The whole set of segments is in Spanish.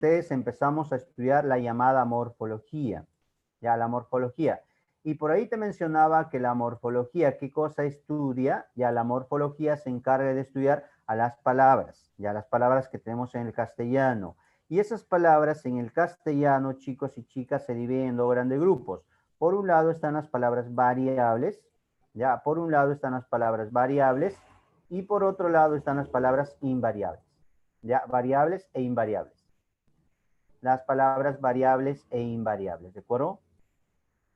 ustedes empezamos a estudiar la llamada morfología, ya la morfología. Y por ahí te mencionaba que la morfología, ¿qué cosa estudia? Ya la morfología se encarga de estudiar a las palabras, ya las palabras que tenemos en el castellano. Y esas palabras en el castellano, chicos y chicas, se dividen en dos grandes grupos. Por un lado están las palabras variables, ya, por un lado están las palabras variables y por otro lado están las palabras invariables, ya, variables e invariables. Las palabras variables e invariables, ¿de acuerdo?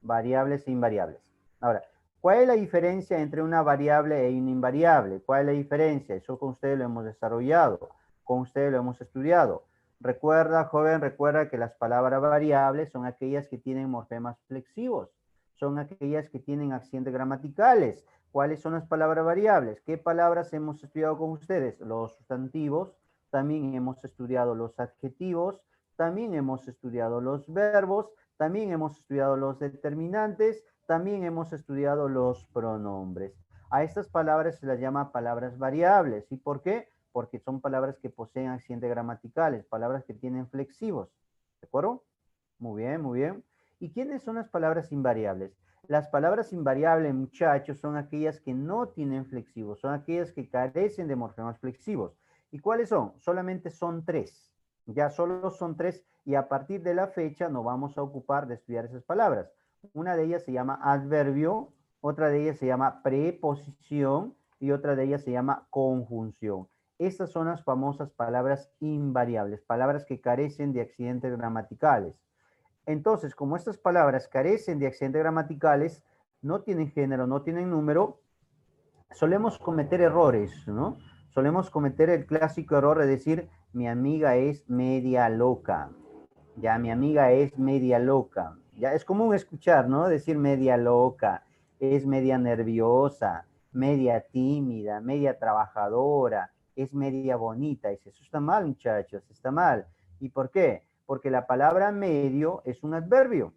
Variables e invariables. Ahora, ¿cuál es la diferencia entre una variable e una invariable? ¿Cuál es la diferencia? Eso con ustedes lo hemos desarrollado, con ustedes lo hemos estudiado. Recuerda, joven, recuerda que las palabras variables son aquellas que tienen morfemas flexivos, son aquellas que tienen accidentes gramaticales. ¿Cuáles son las palabras variables? ¿Qué palabras hemos estudiado con ustedes? Los sustantivos, también hemos estudiado los adjetivos, también hemos estudiado los verbos, también hemos estudiado los determinantes, también hemos estudiado los pronombres. A estas palabras se las llama palabras variables. ¿Y por qué? Porque son palabras que poseen accidentes gramaticales, palabras que tienen flexivos. ¿De acuerdo? Muy bien, muy bien. ¿Y quiénes son las palabras invariables? Las palabras invariables, muchachos, son aquellas que no tienen flexivos, son aquellas que carecen de morfemas flexivos. ¿Y cuáles son? Solamente son tres. Ya solo son tres y a partir de la fecha nos vamos a ocupar de estudiar esas palabras. Una de ellas se llama adverbio, otra de ellas se llama preposición y otra de ellas se llama conjunción. Estas son las famosas palabras invariables, palabras que carecen de accidentes gramaticales. Entonces, como estas palabras carecen de accidentes gramaticales, no tienen género, no tienen número, solemos cometer errores, ¿no? Solemos cometer el clásico error de decir, mi amiga es media loca. Ya, mi amiga es media loca. Ya, es común escuchar, ¿no? Decir media loca, es media nerviosa, media tímida, media trabajadora, es media bonita. Dice, eso está mal, muchachos, está mal. ¿Y por qué? Porque la palabra medio es un adverbio,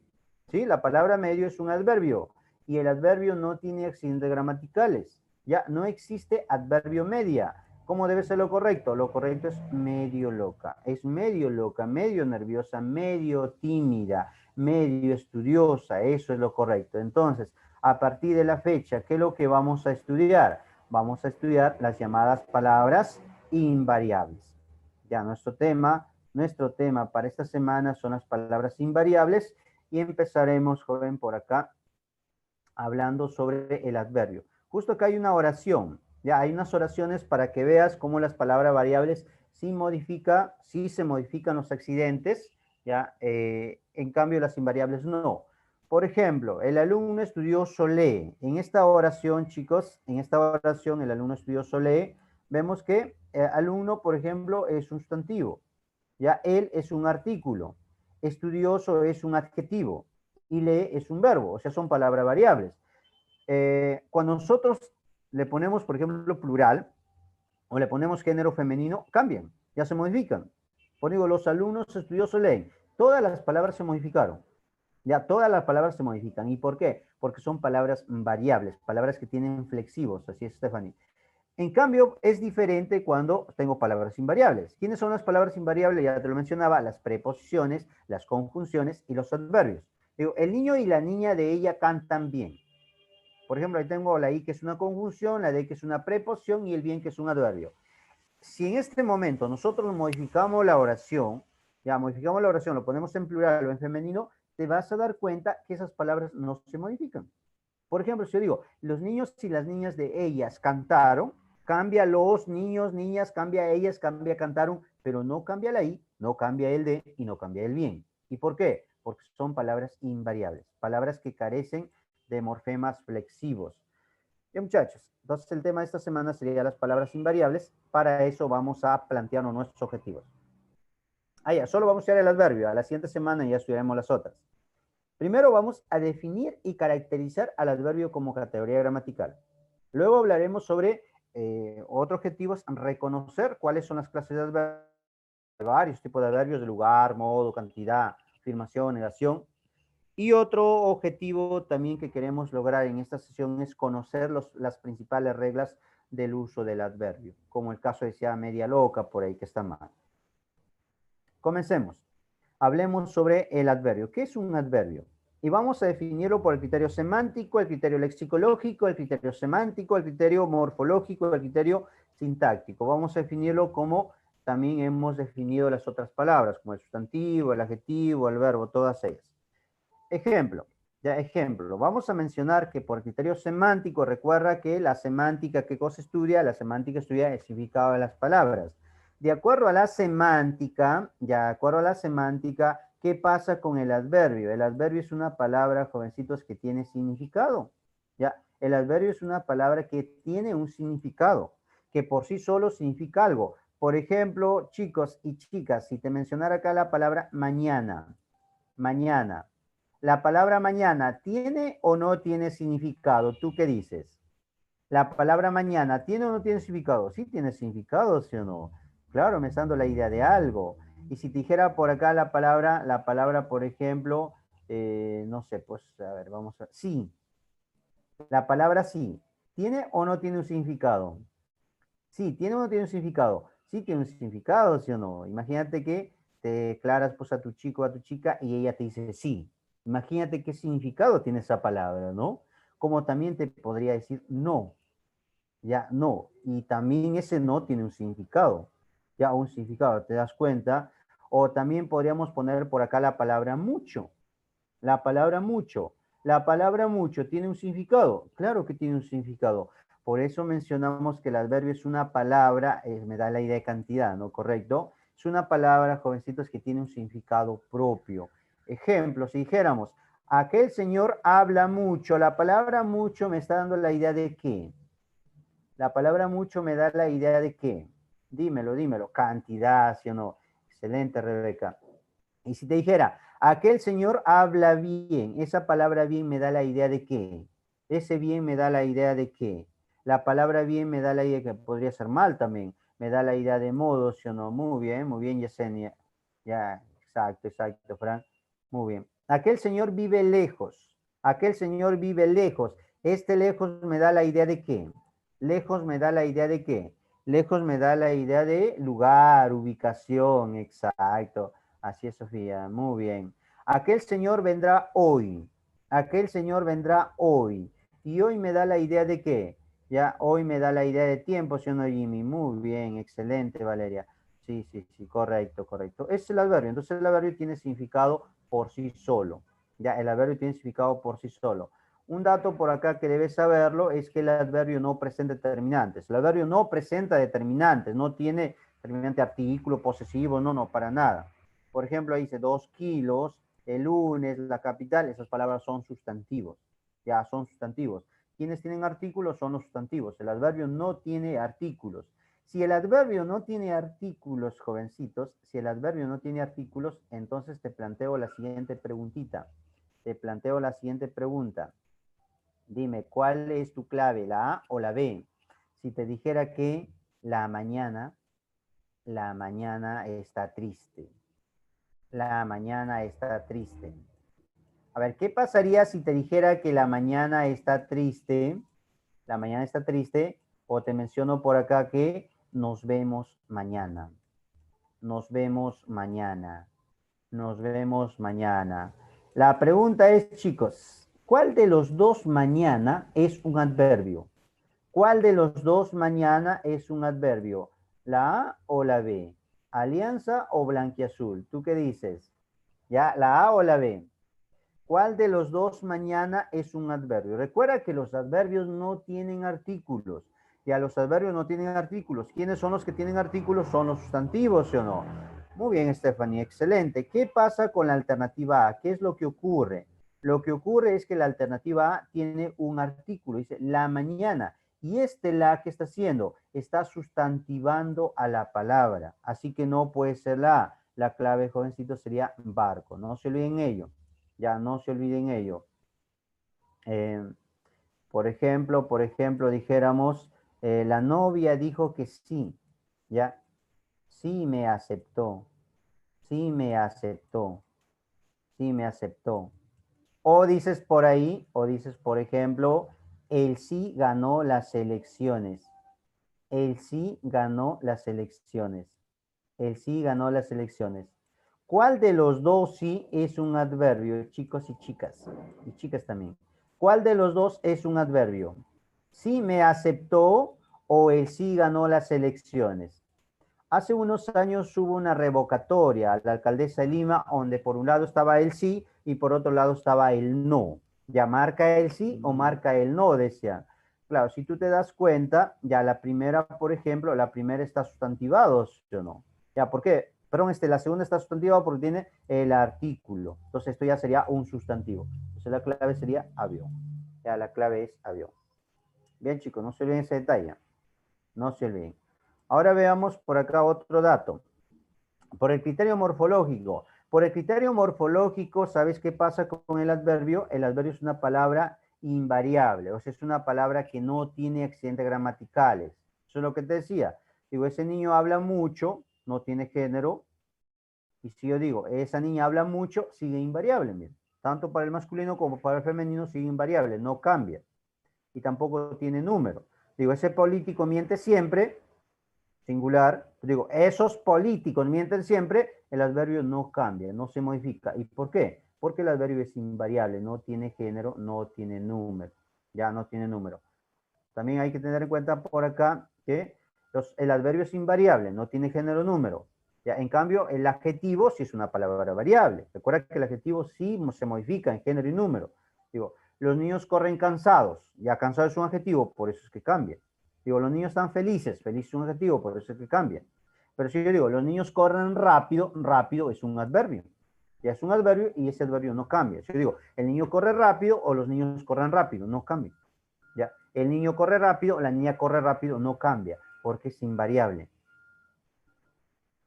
¿sí? La palabra medio es un adverbio y el adverbio no tiene accidentes gramaticales. Ya, no existe adverbio media. ¿Cómo debe ser lo correcto? Lo correcto es medio loca. Es medio loca, medio nerviosa, medio tímida, medio estudiosa. Eso es lo correcto. Entonces, a partir de la fecha, ¿qué es lo que vamos a estudiar? Vamos a estudiar las llamadas palabras invariables. Ya nuestro tema para esta semana son las palabras invariables y empezaremos, joven, por acá, hablando sobre el adverbio. Justo acá hay una oración. Ya hay unas oraciones para que veas cómo las palabras variables sí se modifican los accidentes, ya, en cambio las invariables no. Por ejemplo, el alumno estudioso lee. En esta oración, chicos, en esta oración el alumno estudioso lee, vemos que alumno, por ejemplo, es un sustantivo. Ya, él es un artículo. Estudioso es un adjetivo. Y lee es un verbo, o sea, son palabras variables. Cuando nosotros le ponemos, por ejemplo, plural o le ponemos género femenino, cambian, ya se modifican. Por ejemplo, los alumnos estudiosos leen. Todas las palabras se modificaron. Ya todas las palabras se modifican. ¿Y por qué? Porque son palabras variables, palabras que tienen flexivos. Así es, Stephanie. En cambio, es diferente cuando tengo palabras invariables. ¿Quiénes son las palabras invariables? Ya te lo mencionaba, las preposiciones, las conjunciones y los adverbios. Digo, el niño y la niña de ella cantan bien. Por ejemplo, ahí tengo la I que es una conjunción, la D que es una preposición y el bien que es un adverbio. Si en este momento nosotros modificamos la oración, lo ponemos en plural o en femenino, te vas a dar cuenta que esas palabras no se modifican. Por ejemplo, si yo digo, los niños y las niñas de ellas cantaron, cambia los niños, niñas, cambia ellas, cambia cantaron, pero no cambia la I, no cambia el de y no cambia el bien. ¿Y por qué? Porque son palabras invariables, palabras que carecen de morfemas flexivos. Bien, muchachos, entonces el tema de esta semana sería las palabras invariables. Para eso vamos a plantearnos nuestros objetivos. Ya, solo vamos a estudiar el adverbio. A la siguiente semana ya estudiaremos las otras. Primero vamos a definir y caracterizar al adverbio como categoría gramatical. Luego hablaremos sobre otro objetivo es reconocer cuáles son las clases de adverbios, varios tipos de adverbios de lugar, modo, cantidad, afirmación, negación. Y otro objetivo también que queremos lograr en esta sesión es conocer las principales reglas del uso del adverbio, como el caso decía media loca por ahí que está mal. Comencemos. Hablemos sobre el adverbio. ¿Qué es un adverbio? Y vamos a definirlo por el criterio semántico, el criterio lexicológico, el criterio semántico, el criterio morfológico, el criterio sintáctico. Vamos a definirlo como también hemos definido las otras palabras, como el sustantivo, el adjetivo, el verbo, todas ellas. Ejemplo, ya ejemplo. Vamos a mencionar que por criterio semántico, recuerda que la semántica, ¿qué cosa estudia? La semántica estudia el significado de las palabras. De acuerdo a la semántica, ya de acuerdo a la semántica, ¿qué pasa con el adverbio? El adverbio es una palabra, jovencitos, que tiene significado. Ya, el adverbio es una palabra que tiene un significado, que por sí solo significa algo. Por ejemplo, chicos y chicas, si te mencionara acá la palabra mañana, mañana. La palabra mañana, ¿tiene o no tiene significado? ¿Tú qué dices? La palabra mañana, ¿tiene o no tiene significado? Sí tiene significado, ¿sí o no? Claro, me está dando la idea de algo. Y si te dijera por acá la palabra, por ejemplo, no sé, pues, a ver, vamos a... Sí, la palabra sí, ¿tiene o no tiene un significado? Sí, ¿tiene o no tiene un significado? Sí tiene un significado, ¿sí o no? Imagínate que te declaras pues a tu chico o a tu chica y ella te dice sí. Imagínate qué significado tiene esa palabra, ¿no? Como también te podría decir no, ya no. Y también ese no tiene un significado, ya un significado, ¿te das cuenta? O también podríamos poner por acá la palabra mucho. La palabra mucho. La palabra mucho tiene un significado. Claro que tiene un significado. Por eso mencionamos que el adverbio es una palabra, me da la idea de cantidad, ¿no? ¿Correcto? Es una palabra, jovencitos, que tiene un significado propio. Ejemplo, si dijéramos, aquel señor habla mucho, la palabra mucho me está dando la idea de qué. La palabra mucho me da la idea de qué. Dímelo, dímelo. Cantidad, ¿sí o no? Excelente, Rebeca. Y si te dijera, aquel señor habla bien, esa palabra bien me da la idea de qué. Ese bien me da la idea de qué. La palabra bien me da la idea que podría ser mal también. Me da la idea de modo, ¿sí o no? Muy bien, Yesenia. Ya, exacto, exacto, Fran. Muy bien. Aquel señor vive lejos. Aquel señor vive lejos. Este lejos me da la idea de qué. Lejos me da la idea de qué. Lejos me da la idea de lugar, ubicación, exacto. Así es, Sofía. Muy bien. Aquel señor vendrá hoy. Aquel señor vendrá hoy. Y hoy me da la idea de qué. Ya, hoy me da la idea de tiempo, ¿sí o no, Jimmy? Muy bien, excelente, Valeria. Sí, sí, sí, correcto, correcto. Es el adverbio. Entonces el adverbio tiene significado por sí solo. Ya, el adverbio tiene significado por sí solo. Un dato por acá que debes saberlo es que el adverbio no presenta determinantes. El adverbio no presenta determinantes, no tiene determinante artículo posesivo, no, no, para nada. Por ejemplo, ahí dice 2 kilos, el lunes, la capital, esas palabras son sustantivos. Ya son sustantivos. ¿Quiénes tienen artículos? Son los sustantivos. El adverbio no tiene artículos. Si el adverbio no tiene artículos, jovencitos, si el adverbio no tiene artículos, entonces te planteo la siguiente preguntita. Te planteo la siguiente pregunta. Dime, ¿cuál es tu clave, la A o la B? Si te dijera que la mañana está triste. La mañana está triste. A ver, ¿qué pasaría si te dijera que la mañana está triste? La mañana está triste, o te menciono por acá que nos vemos mañana. Nos vemos mañana. Nos vemos mañana. La pregunta es, chicos, ¿cuál de los dos mañana es un adverbio? ¿Cuál de los dos mañana es un adverbio? ¿La A o la B? ¿Alianza o blanquiazul? ¿Tú qué dices? ¿Ya? ¿La A o la B? ¿Cuál de los dos mañana es un adverbio? Recuerda que los adverbios no tienen artículos. Ya los adverbios no tienen artículos. ¿Quiénes son los que tienen artículos? Son los sustantivos, ¿sí o no? Muy bien, Stephanie, excelente. ¿Qué pasa con la alternativa A? ¿Qué es lo que ocurre? Lo que ocurre es que la alternativa A tiene un artículo, dice la mañana. Y la que está haciendo, está sustantivando a la palabra. Así que no puede ser la A. La clave, jovencito, sería barco. No se olviden ello. Ya no se olviden ello. Eh, por ejemplo, dijéramos, la novia dijo que sí, ya, sí me aceptó, sí me aceptó, sí me aceptó. O dices por ahí, o dices, por ejemplo, el sí ganó las elecciones. El sí ganó las elecciones. El sí ganó las elecciones. ¿Cuál de los dos sí es un adverbio, chicos y chicas? Y chicas también. ¿Cuál de los dos es un adverbio? ¿Sí me aceptó o el sí ganó las elecciones? Hace unos años hubo una revocatoria a la alcaldesa de Lima, donde por un lado estaba el sí y por otro lado estaba el no. Ya marca el sí o marca el no, decía. Claro, si tú te das cuenta, ya la primera, por ejemplo, la primera está sustantivado, ¿sí o no? Ya, ¿por qué? Perdón, la segunda está sustantivada porque tiene el artículo. Entonces esto ya sería un sustantivo. Entonces la clave sería avión. Ya la clave es avión. Bien, chicos, no se olviden ese detalle. No se olviden. Ahora veamos por acá otro dato. Por el criterio morfológico. Por el criterio morfológico, ¿sabes qué pasa con el adverbio? El adverbio es una palabra invariable, o sea, es una palabra que no tiene accidentes gramaticales. Eso es lo que te decía. Digo, ese niño habla mucho, no tiene género, y si yo digo, esa niña habla mucho, sigue invariable, mira. Tanto para el masculino como para el femenino sigue invariable, no cambia. Y tampoco tiene número. Digo, ese político miente siempre, singular, digo, esos políticos mienten siempre, el adverbio no cambia, no se modifica. ¿Y por qué? Porque el adverbio es invariable, no tiene género, no tiene número, ya no tiene número. También hay que tener en cuenta por acá que el adverbio es invariable, no tiene género, número. Ya, en cambio, el adjetivo sí es una palabra variable. Recuerda que el adjetivo sí se modifica en género y número. Digo, los niños corren cansados, ya cansado es un adjetivo, por eso es que cambia. Digo, los niños están felices, feliz es un adjetivo, por eso es que cambia. Pero si yo digo, los niños corren rápido, rápido es un adverbio. Ya es un adverbio y ese adverbio no cambia. Si yo digo, el niño corre rápido o los niños corren rápido, no cambia. ¿Ya? El niño corre rápido, la niña corre rápido, no cambia, porque es invariable.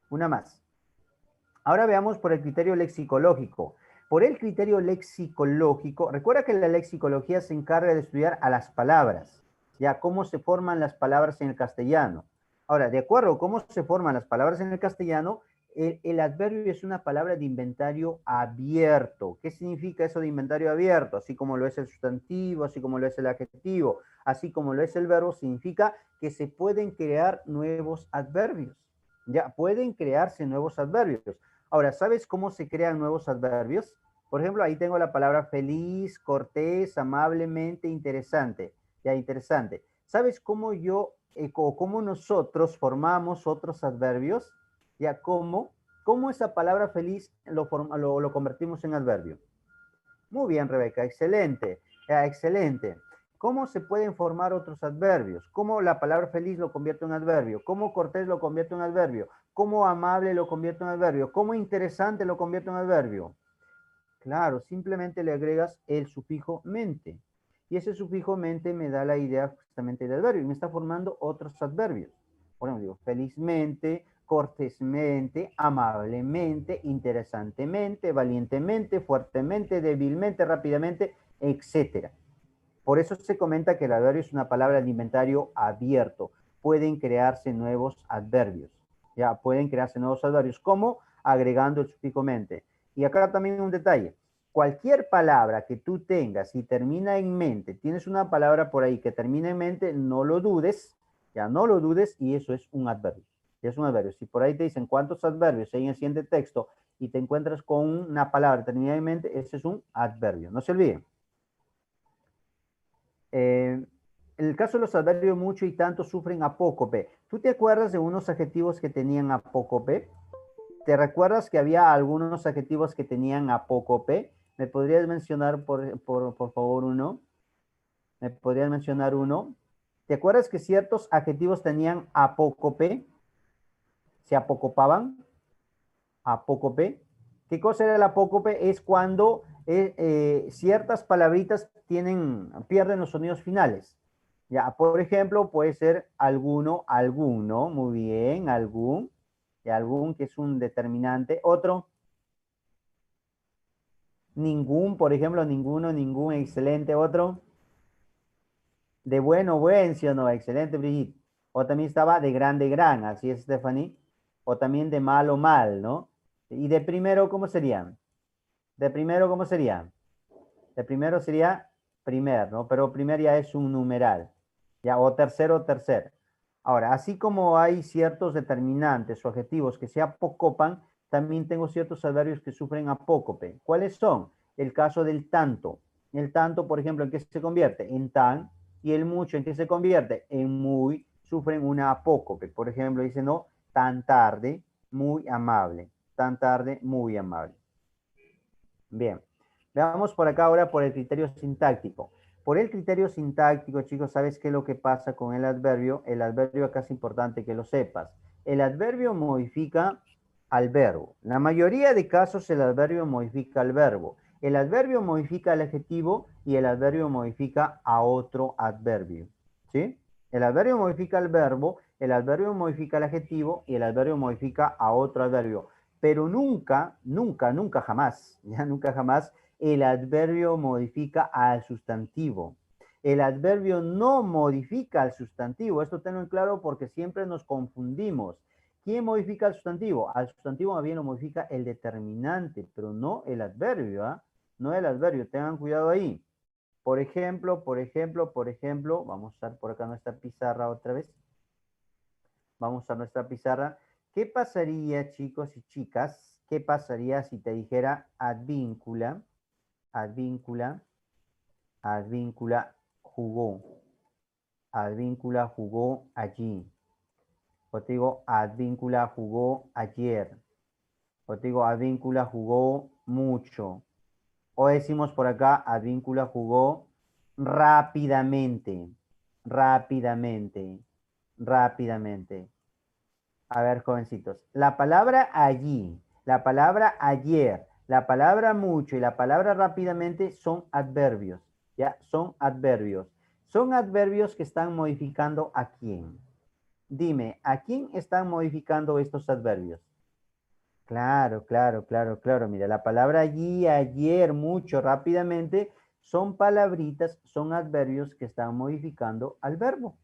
Una más. Ahora veamos por el criterio lexicológico. Por el criterio lexicológico, recuerda que la lexicología se encarga de estudiar a las palabras, ya cómo se forman las palabras en el castellano. Ahora, de acuerdo a cómo se forman las palabras en el castellano, el adverbio es una palabra de inventario abierto. ¿Qué significa eso de inventario abierto? Así como lo es el sustantivo, así como lo es el adjetivo, así como lo es el verbo, significa que se pueden crear nuevos adverbios. Ya, pueden crearse nuevos adverbios. Ahora, ¿sabes cómo se crean nuevos adverbios? Por ejemplo, ahí tengo la palabra feliz, cortés, amablemente, interesante. Ya, interesante. ¿Sabes cómo cómo nosotros formamos otros adverbios? Ya, ¿cómo esa palabra feliz lo convertimos en adverbio? Muy bien, Rebeca, excelente, excelente. ¿Cómo se pueden formar otros adverbios? ¿Cómo la palabra feliz lo convierte en adverbio? ¿Cómo cortés lo convierte en adverbio? ¿Cómo amable lo convierte en adverbio? ¿Cómo interesante lo convierte en adverbio? Claro, simplemente le agregas el sufijo mente. Y ese sufijo mente me da la idea justamente del adverbio y me está formando otros adverbios. Por ejemplo, digo, felizmente, cortésmente, amablemente, interesantemente, valientemente, fuertemente, débilmente, rápidamente, etcétera. Por eso se comenta que el adverbio es una palabra de inventario abierto. Pueden crearse nuevos adverbios. Ya, pueden crearse nuevos adverbios. ¿Cómo? Agregando el sufijo mente. Y acá también un detalle. Cualquier palabra que tú tengas y termina en mente, tienes una palabra por ahí que termina en mente, no lo dudes, ya no lo dudes y eso es un adverbio. Ya es un adverbio. Si por ahí te dicen cuántos adverbios hay en el siguiente texto y te encuentras con una palabra terminada en mente, ese es un adverbio. No se olviden. En el caso de los adverbios mucho y tanto sufren apócope. ¿Tú te acuerdas de unos adjetivos que tenían apócope? ¿Te recuerdas que había algunos adjetivos que tenían apócope? ¿Me podrías mencionar, por favor, uno? ¿Me podrías mencionar uno? ¿Te acuerdas que ciertos adjetivos tenían apócope? ¿Se apocopaban? Apócope. ¿Qué cosa era el apócope? Es cuando ciertas palabritas pierden los sonidos finales. Ya, por ejemplo, puede ser alguno, alguno, muy bien, algún, y algún que es un determinante. Otro, ningún, por ejemplo, ninguno, ningún, excelente. Otro, de bueno, buen, sí o no, excelente, Brigitte. O también estaba de grande, gran, así es, Stephanie. O también de malo, mal, ¿no? Y de primero, ¿cómo serían? De primero, ¿cómo sería? De primero sería primer, ¿no? Pero primer ya es un numeral. Ya, o tercero, tercer. Ahora, así como hay ciertos determinantes o adjetivos que se apocopan, también tengo ciertos adverbios que sufren apócope. ¿Cuáles son? El caso del tanto. El tanto, por ejemplo, ¿en qué se convierte? En tan. Y el mucho, ¿en qué se convierte? En muy. Sufren una apócope. Por ejemplo, dice, no, tan tarde, muy amable. Tan tarde, muy amable. Bien. Veamos por acá ahora por el criterio sintáctico. Por el criterio sintáctico, chicos, ¿sabes qué es lo que pasa con el adverbio? El adverbio acá es importante que lo sepas. El adverbio modifica al verbo. La mayoría de casos el adverbio modifica al verbo. El adverbio modifica al adjetivo y el adverbio modifica a otro adverbio. ¿Sí? El adverbio modifica al verbo, el adverbio modifica al adjetivo y el adverbio modifica a otro adverbio. Pero nunca, nunca, nunca jamás, ya nunca jamás el adverbio modifica al sustantivo. El adverbio no modifica al sustantivo. Esto tenlo en claro porque siempre nos confundimos. ¿Quién modifica al sustantivo? Al sustantivo más bien lo modifica el determinante, pero no el adverbio, ¿ah? No el adverbio, tengan cuidado ahí. Por ejemplo, vamos a usar por acá nuestra pizarra otra vez. Vamos a nuestra pizarra. ¿Qué pasaría, chicos y chicas? ¿Qué pasaría si te dijera advíncula? Advíncula, advíncula jugó. Advíncula jugó allí. O te digo, advíncula jugó ayer. O te digo, advíncula jugó mucho. O decimos por acá, advíncula jugó rápidamente. Rápidamente. Rápidamente. A ver, jovencitos. La palabra allí, la palabra ayer, la palabra mucho y la palabra rápidamente son adverbios. ¿Ya? Son adverbios. Son adverbios que están modificando a quién. Dime, ¿a quién están modificando estos adverbios? Claro, claro, claro, claro. Mira, la palabra allí, ayer, mucho, rápidamente, son palabritas, son adverbios que están modificando al verbo.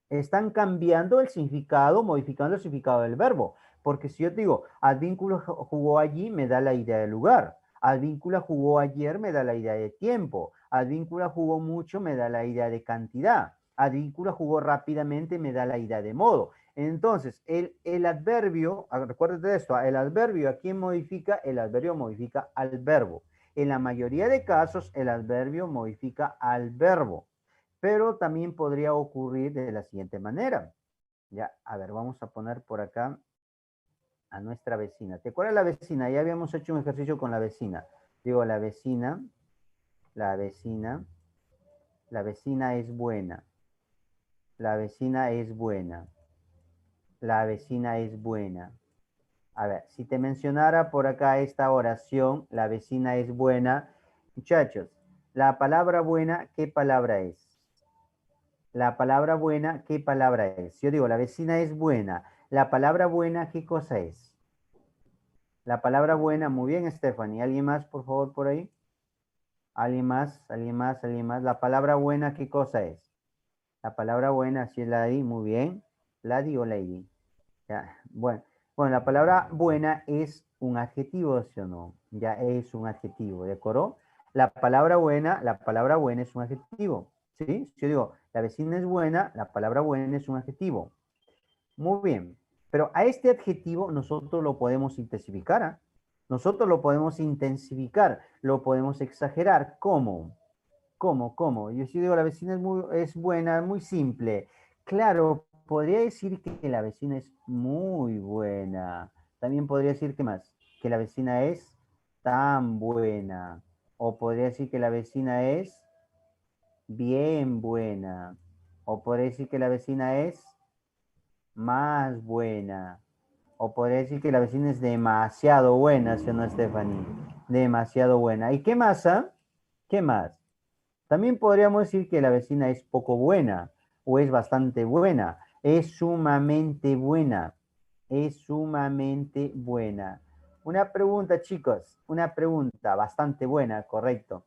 Están cambiando el significado, modificando el significado del verbo. Porque si yo te digo, Advíncula jugó allí, me da la idea de lugar. Advíncula jugó ayer, me da la idea de tiempo. Advíncula jugó mucho, me da la idea de cantidad. Advíncula jugó rápidamente, me da la idea de modo. Entonces, el adverbio, recuérdate de esto, el adverbio, ¿a quién modifica? El adverbio modifica al verbo. En la mayoría de casos, el adverbio modifica al verbo. Pero también podría ocurrir de la siguiente manera. Ya, a ver, vamos a poner por acá a nuestra vecina. ¿Te acuerdas la vecina? Ya habíamos hecho un ejercicio con la vecina. Digo, la vecina, la vecina, la vecina es buena. La vecina es buena. La vecina es buena. A ver, si te mencionara por acá esta oración, la vecina es buena. Muchachos, la palabra buena, ¿qué palabra es? La palabra buena, ¿qué palabra es? Yo digo, la vecina es buena. La palabra buena, ¿qué cosa es? La palabra buena, muy bien, Stephanie. ¿Alguien más, por favor, por ahí? ¿Alguien más? ¿Alguien más? ¿Alguien más? La palabra buena, ¿qué cosa es? La palabra buena, si es lady, muy bien. Lady o lady. Ya, bueno. Bueno, la palabra buena es un adjetivo, ¿sí o no? Ya es un adjetivo, ¿de acuerdo? La palabra buena es un adjetivo, ¿sí? Si yo digo, la vecina es buena, la palabra buena es un adjetivo. Muy bien, pero a este adjetivo nosotros lo podemos intensificar, ¿ah? Nosotros lo podemos intensificar, lo podemos exagerar. ¿Cómo? ¿Cómo? ¿Cómo? Yo si digo la vecina es buena, muy simple. Claro, podría decir que la vecina es muy buena. También podría decir, ¿qué más? Que la vecina es tan buena. O podría decir que la vecina es bien buena. O podría decir que la vecina es más buena. O podría decir que la vecina es demasiado buena, ¿sí o no, Stephanie? Demasiado buena. ¿Y qué más, ah? ¿Qué más? También podríamos decir que la vecina es poco buena o es bastante buena. Es sumamente buena. Es sumamente buena. Una pregunta, chicos. Una pregunta bastante buena, correcto.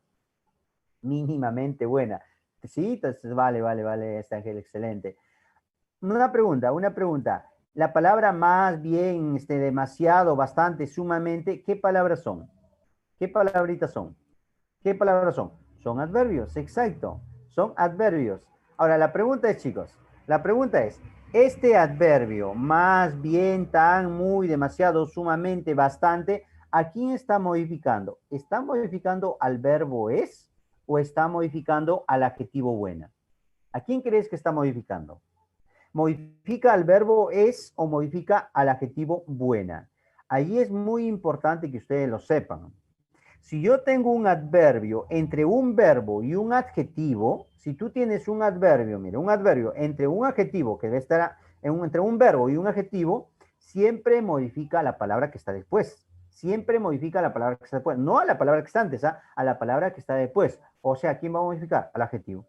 Mínimamente buena. Sí, entonces vale, vale, vale, este Ángel, excelente. Una pregunta, una pregunta. La palabra más, bien, demasiado, bastante, sumamente, ¿qué palabras son? ¿Qué palabritas son? ¿Qué palabras son? Son adverbios, exacto. Son adverbios. Ahora, la pregunta es, chicos, la pregunta es, Este adverbio, más, bien, tan, muy, demasiado, sumamente, bastante, ¿a quién está modificando? ¿Está modificando al verbo es o está modificando al adjetivo buena? ¿A quién crees que está modificando? ¿Modifica al verbo es o modifica al adjetivo buena? Ahí es muy importante que ustedes lo sepan. Si yo tengo un adverbio entre un verbo y un adjetivo, si tú tienes un adverbio, mira, un adverbio entre un adjetivo que debe estar entre un verbo y un adjetivo, siempre modifica la palabra que está después. Siempre modifica la palabra que está después. No a la palabra que está antes, a la palabra que está después. O sea, ¿quién va a modificar? Al adjetivo.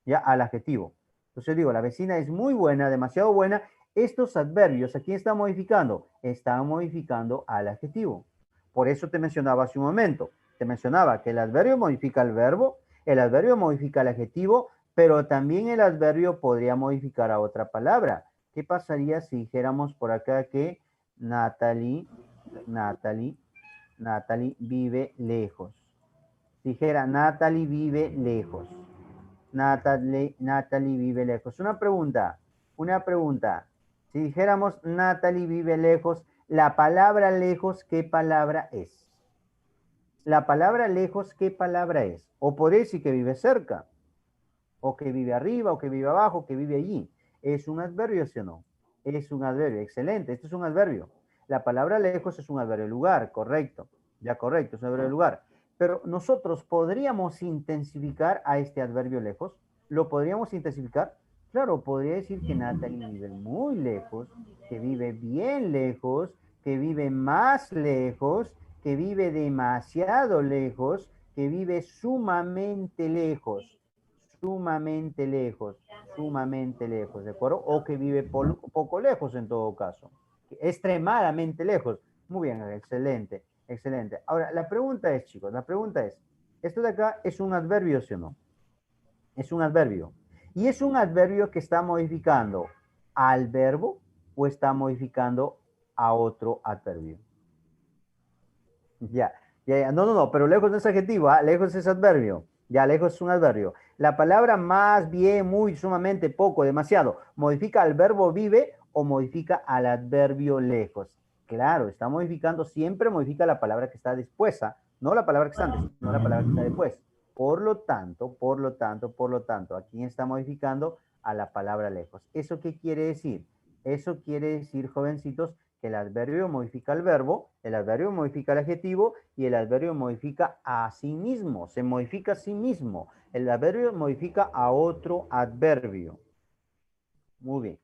Ya, al adjetivo. Entonces digo, la vecina es muy buena, demasiado buena. Estos adverbios, ¿a quién están modificando? Están modificando al adjetivo. Por eso te mencionaba hace un momento. Te mencionaba que el adverbio modifica el verbo, el adverbio modifica el adjetivo, pero también el adverbio podría modificar a otra palabra. ¿Qué pasaría si dijéramos por acá que Natalie, Natalie, Natalie vive lejos? Si dijera Natalie vive lejos. Natalie vive lejos. Una pregunta, una pregunta. Si dijéramos Natalie vive lejos, la palabra lejos, ¿qué palabra es? La palabra lejos, ¿qué palabra es? O podría decir que vive cerca, o que vive arriba, o que vive abajo, que vive allí. ¿Es un adverbio, sí o no? Es un adverbio, excelente. Esto es un adverbio. La palabra lejos es un adverbio de lugar, correcto. Ya correcto, es un adverbio de lugar. Pero nosotros podríamos intensificar a este adverbio lejos. ¿Lo podríamos intensificar? Claro, podría decir que Natalie vive muy lejos, que vive bien lejos, que vive más lejos, que vive demasiado lejos, que vive sumamente lejos, ¿de acuerdo? O que vive poco lejos en todo caso, extremadamente lejos. Muy bien, excelente, excelente. Ahora, la pregunta es, chicos, la pregunta es, ¿esto de acá es un adverbio, sí o no? Es un adverbio. ¿Y es un adverbio que está modificando al verbo o está modificando a otro adverbio? Ya, ya. No, no, no, pero lejos no es adjetivo, ¿ah? Lejos es adverbio. Ya, lejos es un adverbio. La palabra más, bien, muy, sumamente, poco, demasiado, ¿modifica al verbo vive o modifica al adverbio lejos? Claro, está modificando, siempre modifica la palabra que está después, ¿ah? No la palabra que está antes, sino la palabra que está después. Por lo tanto, ¿a quién está modificando? A la palabra lejos. ¿Eso qué quiere decir? Eso quiere decir, jovencitos, que el adverbio modifica el verbo, el adverbio modifica el adjetivo y el adverbio modifica a sí mismo, se modifica a sí mismo. El adverbio modifica a otro adverbio. Muy bien.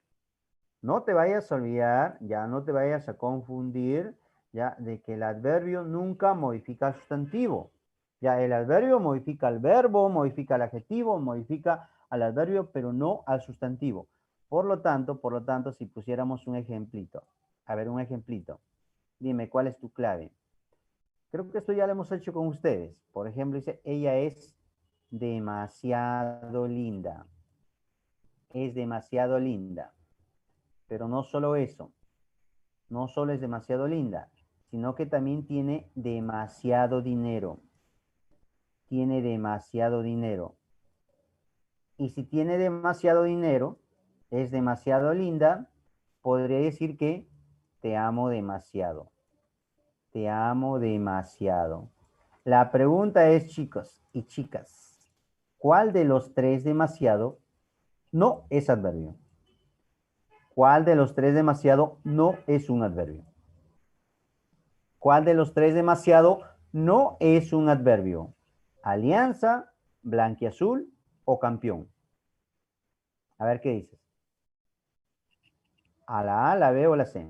No te vayas a olvidar, ya no te vayas a confundir, ya, de que el adverbio nunca modifica el sustantivo. Ya, el adverbio modifica el verbo, modifica el adjetivo, modifica al adverbio, pero no al sustantivo. Por lo tanto, si pusiéramos un ejemplito, a ver, un ejemplito. Dime, ¿cuál es tu clave? Creo que esto ya lo hemos hecho con ustedes. Por ejemplo, dice, ella es demasiado linda. Es demasiado linda. Pero no solo eso. No solo es demasiado linda, sino que también tiene demasiado dinero. Tiene demasiado dinero. Y si tiene demasiado dinero, es demasiado linda, podría decir que te amo demasiado. Te amo demasiado. La pregunta es, chicos y chicas, ¿cuál de los tres demasiado no es adverbio? ¿Cuál de los tres demasiado no es un adverbio? ¿Cuál de los tres demasiado no es un adverbio? Alianza, blanquiazul o campeón. A ver qué dices. A la A, la B o la C.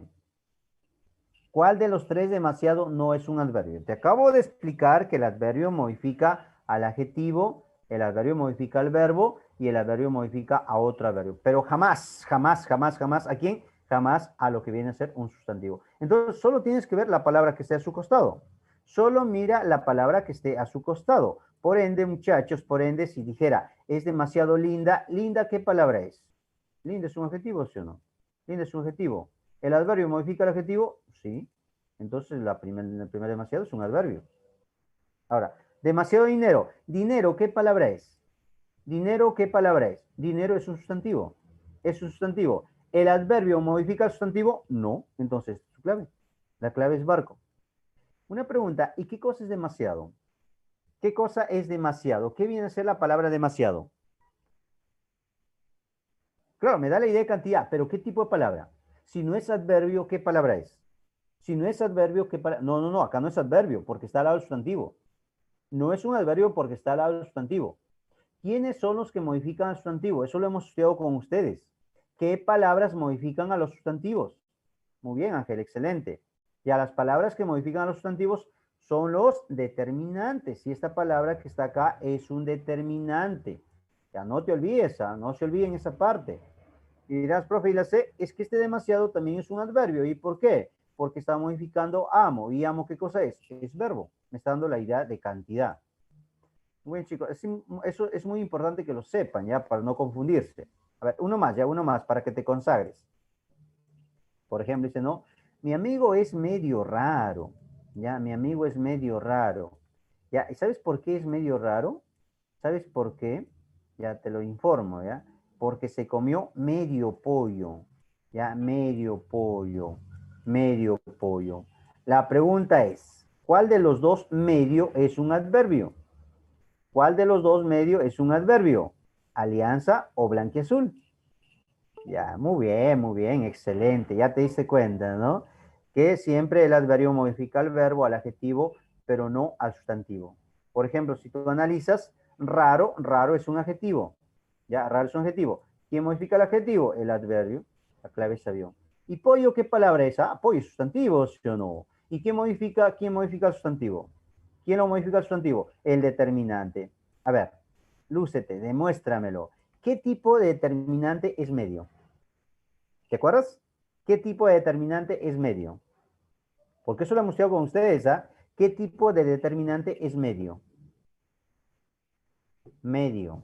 ¿Cuál de los tres demasiado no es un adverbio? Te acabo de explicar que el adverbio modifica al adjetivo, el adverbio modifica al verbo y el adverbio modifica a otro adverbio. Pero jamás, jamás, jamás, jamás, ¿a quién? Jamás a lo que viene a ser un sustantivo. Entonces, solo tienes que ver la palabra que esté a su costado. Solo mira la palabra que esté a su costado. Por ende, muchachos, por ende, si dijera, es demasiado linda, ¿linda qué palabra es? ¿Linda es un adjetivo, sí o no? Linda es un adjetivo. ¿El adverbio modifica el adjetivo? Sí. Entonces, el primer demasiado es un adverbio. Ahora, demasiado dinero. Dinero, ¿qué palabra es? Dinero, ¿qué palabra es? Dinero es un sustantivo. Es un sustantivo. ¿El adverbio modifica el sustantivo? No. Entonces, su clave. La clave es barco. Una pregunta, ¿y qué cosa es demasiado? ¿Qué cosa es demasiado? ¿Qué viene a ser la palabra demasiado? Claro, me da la idea de cantidad, pero ¿qué tipo de palabra? Si no es adverbio, ¿qué palabra es? Si no es adverbio, ¿qué palabra? No, no, no, acá no es adverbio porque está al lado del sustantivo. No es un adverbio porque está al lado del sustantivo. ¿Quiénes son los que modifican al sustantivo? Eso lo hemos estudiado con ustedes. ¿Qué palabras modifican a los sustantivos? Muy bien, Ángel, excelente. Ya las palabras que modifican a los sustantivos son los determinantes. Y esta palabra que está acá es un determinante. Ya no te olvides, no se olviden esa parte. Y dirás, profe, y la C, es que este demasiado también es un adverbio. ¿Y por qué? Porque está modificando amo. ¿Y amo qué cosa es? Es verbo. Me está dando la idea de cantidad. Bueno, chicos, eso es muy importante que lo sepan, ¿ya? Para no confundirse. A ver, uno más, para que te consagres. Por ejemplo, dice, no, mi amigo es medio raro, ¿ya? Mi amigo es medio raro. ¿Ya? ¿Y sabes por qué es medio raro? ¿Sabes por qué? Ya te lo informo, ¿ya? Porque se comió medio pollo, ¿ya? Medio pollo, medio pollo. La pregunta es, ¿cuál de los dos medio es un adverbio? ¿Cuál de los dos medio es un adverbio? ¿Alianza o blanquiazul? Ya, muy bien, excelente. Ya te diste cuenta, ¿no? Que siempre el adverbio modifica el verbo al adjetivo, pero no al sustantivo. Por ejemplo, si tú analizas, raro, raro es un adjetivo. Ya, raro es un adjetivo. ¿Quién modifica el adjetivo? El adverbio. La clave es avión. ¿Y pollo qué palabra es? Ah, pollo es sustantivo, ¿sí o no? ¿Y quién modifica el sustantivo? ¿Quién lo modifica el sustantivo? El determinante. A ver, lúcete, demuéstramelo. ¿Qué tipo de determinante es medio? ¿Te acuerdas? ¿Qué tipo de determinante es medio? Porque eso lo hemos estudiado con ustedes, ¿ah? ¿Qué tipo de determinante es medio? Medio,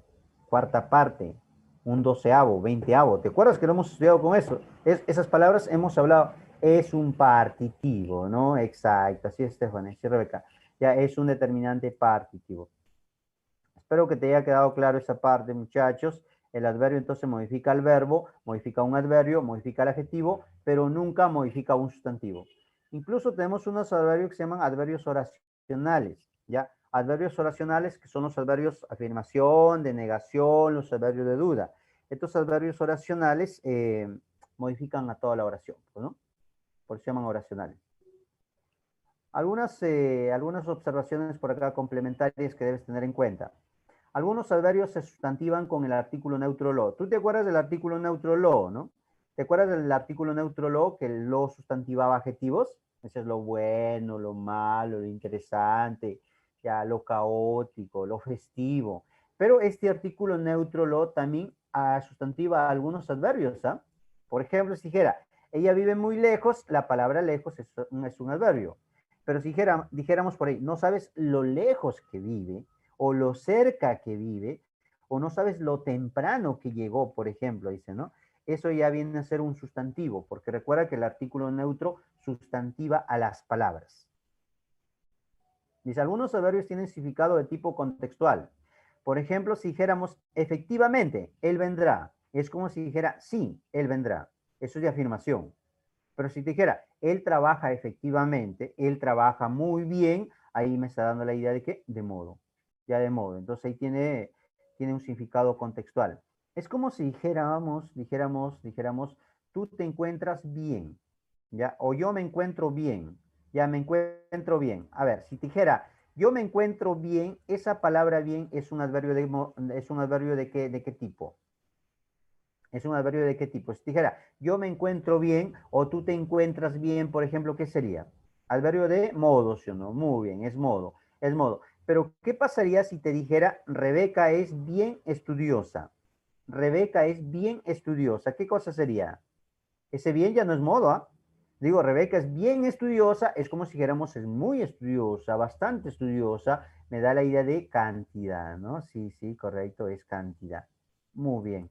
cuarta parte, un doceavo, veinteavo. ¿Te acuerdas que lo hemos estudiado con eso? Esas palabras hemos hablado. Es un partitivo, ¿no? Exacto, así es, Stephanie, así Rebeca. Ya es un determinante partitivo. Espero que te haya quedado claro esa parte, muchachos. El adverbio entonces modifica el verbo, modifica un adverbio, modifica el adjetivo, pero nunca modifica un sustantivo. Incluso tenemos unos adverbios que se llaman adverbios oracionales, ¿ya? Adverbios oracionales que son los adverbios afirmación, de negación, los adverbios de duda. Estos adverbios oracionales modifican a toda la oración, ¿no? Por eso se llaman oracionales. Algunas observaciones por acá complementarias que debes tener en cuenta. Algunos adverbios se sustantivan con el artículo neutro lo. ¿Tú te acuerdas del artículo neutro lo, no? ¿Te acuerdas del artículo neutro lo que lo sustantivaba adjetivos? Ese es lo bueno, lo malo, lo interesante, ya lo caótico, lo festivo. Pero este artículo neutro lo también sustantiva algunos adverbios, ¿ah? Por ejemplo, si dijera, ella vive muy lejos, la palabra lejos es un adverbio. Pero si dijéramos por ahí, no sabes lo lejos que vive, o lo cerca que vive, o no sabes lo temprano que llegó, por ejemplo, dice, ¿no? Eso ya viene a ser un sustantivo, porque recuerda que el artículo neutro sustantiva a las palabras. Dice, algunos adverbios tienen significado de tipo contextual. Por ejemplo, si dijéramos, efectivamente, él vendrá, es como si dijera, sí, él vendrá. Eso es de afirmación. Pero si te dijera, él trabaja efectivamente, él trabaja muy bien, ahí me está dando la idea de que de modo, ya de modo. Entonces ahí tiene un significado contextual. Es como si dijéramos, tú te encuentras bien, ¿ya? O yo me encuentro bien, ya me encuentro bien. A ver, si te dijera, yo me encuentro bien, esa palabra bien es un adverbio de qué tipo. ¿Es un adverbio de qué tipo? Si dijera, yo me encuentro bien o tú te encuentras bien, por ejemplo, ¿qué sería? Adverbio de modo, ¿sí o no? Muy bien, es modo, es modo. Pero, ¿qué pasaría si te dijera, Rebeca es bien estudiosa? Rebeca es bien estudiosa. ¿Qué cosa sería? Ese bien ya no es modo, ¿ah? Digo, Rebeca es bien estudiosa, es como si dijéramos, es muy estudiosa, bastante estudiosa. Me da la idea de cantidad, ¿no? Sí, sí, correcto, es cantidad. Muy bien.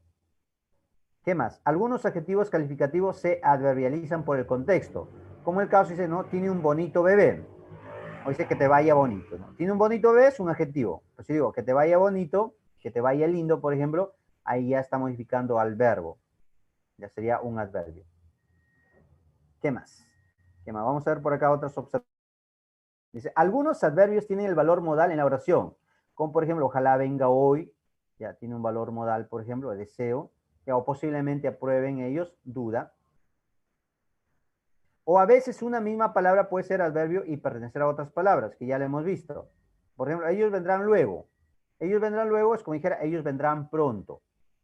¿Qué más? Algunos adjetivos calificativos se adverbializan por el contexto. Como el caso dice, ¿no? Tiene un bonito bebé. O dice que te vaya bonito, ¿no? Tiene un bonito bebé es un adjetivo. Pues si digo que te vaya bonito, que te vaya lindo, por ejemplo, ahí ya está modificando al verbo. Ya sería un adverbio. ¿Qué más? ¿Qué más? Vamos a ver por acá otras observaciones. Dice, algunos adverbios tienen el valor modal en la oración, como por ejemplo, ojalá venga hoy, ya tiene un valor modal, por ejemplo, deseo, ya, o posiblemente aprueben ellos, duda. O a veces una misma palabra puede ser adverbio y pertenecer a otras palabras, que ya lo hemos visto. Por ejemplo, ellos vendrán luego. Ellos vendrán luego es como dijera, ellos vendrán pronto.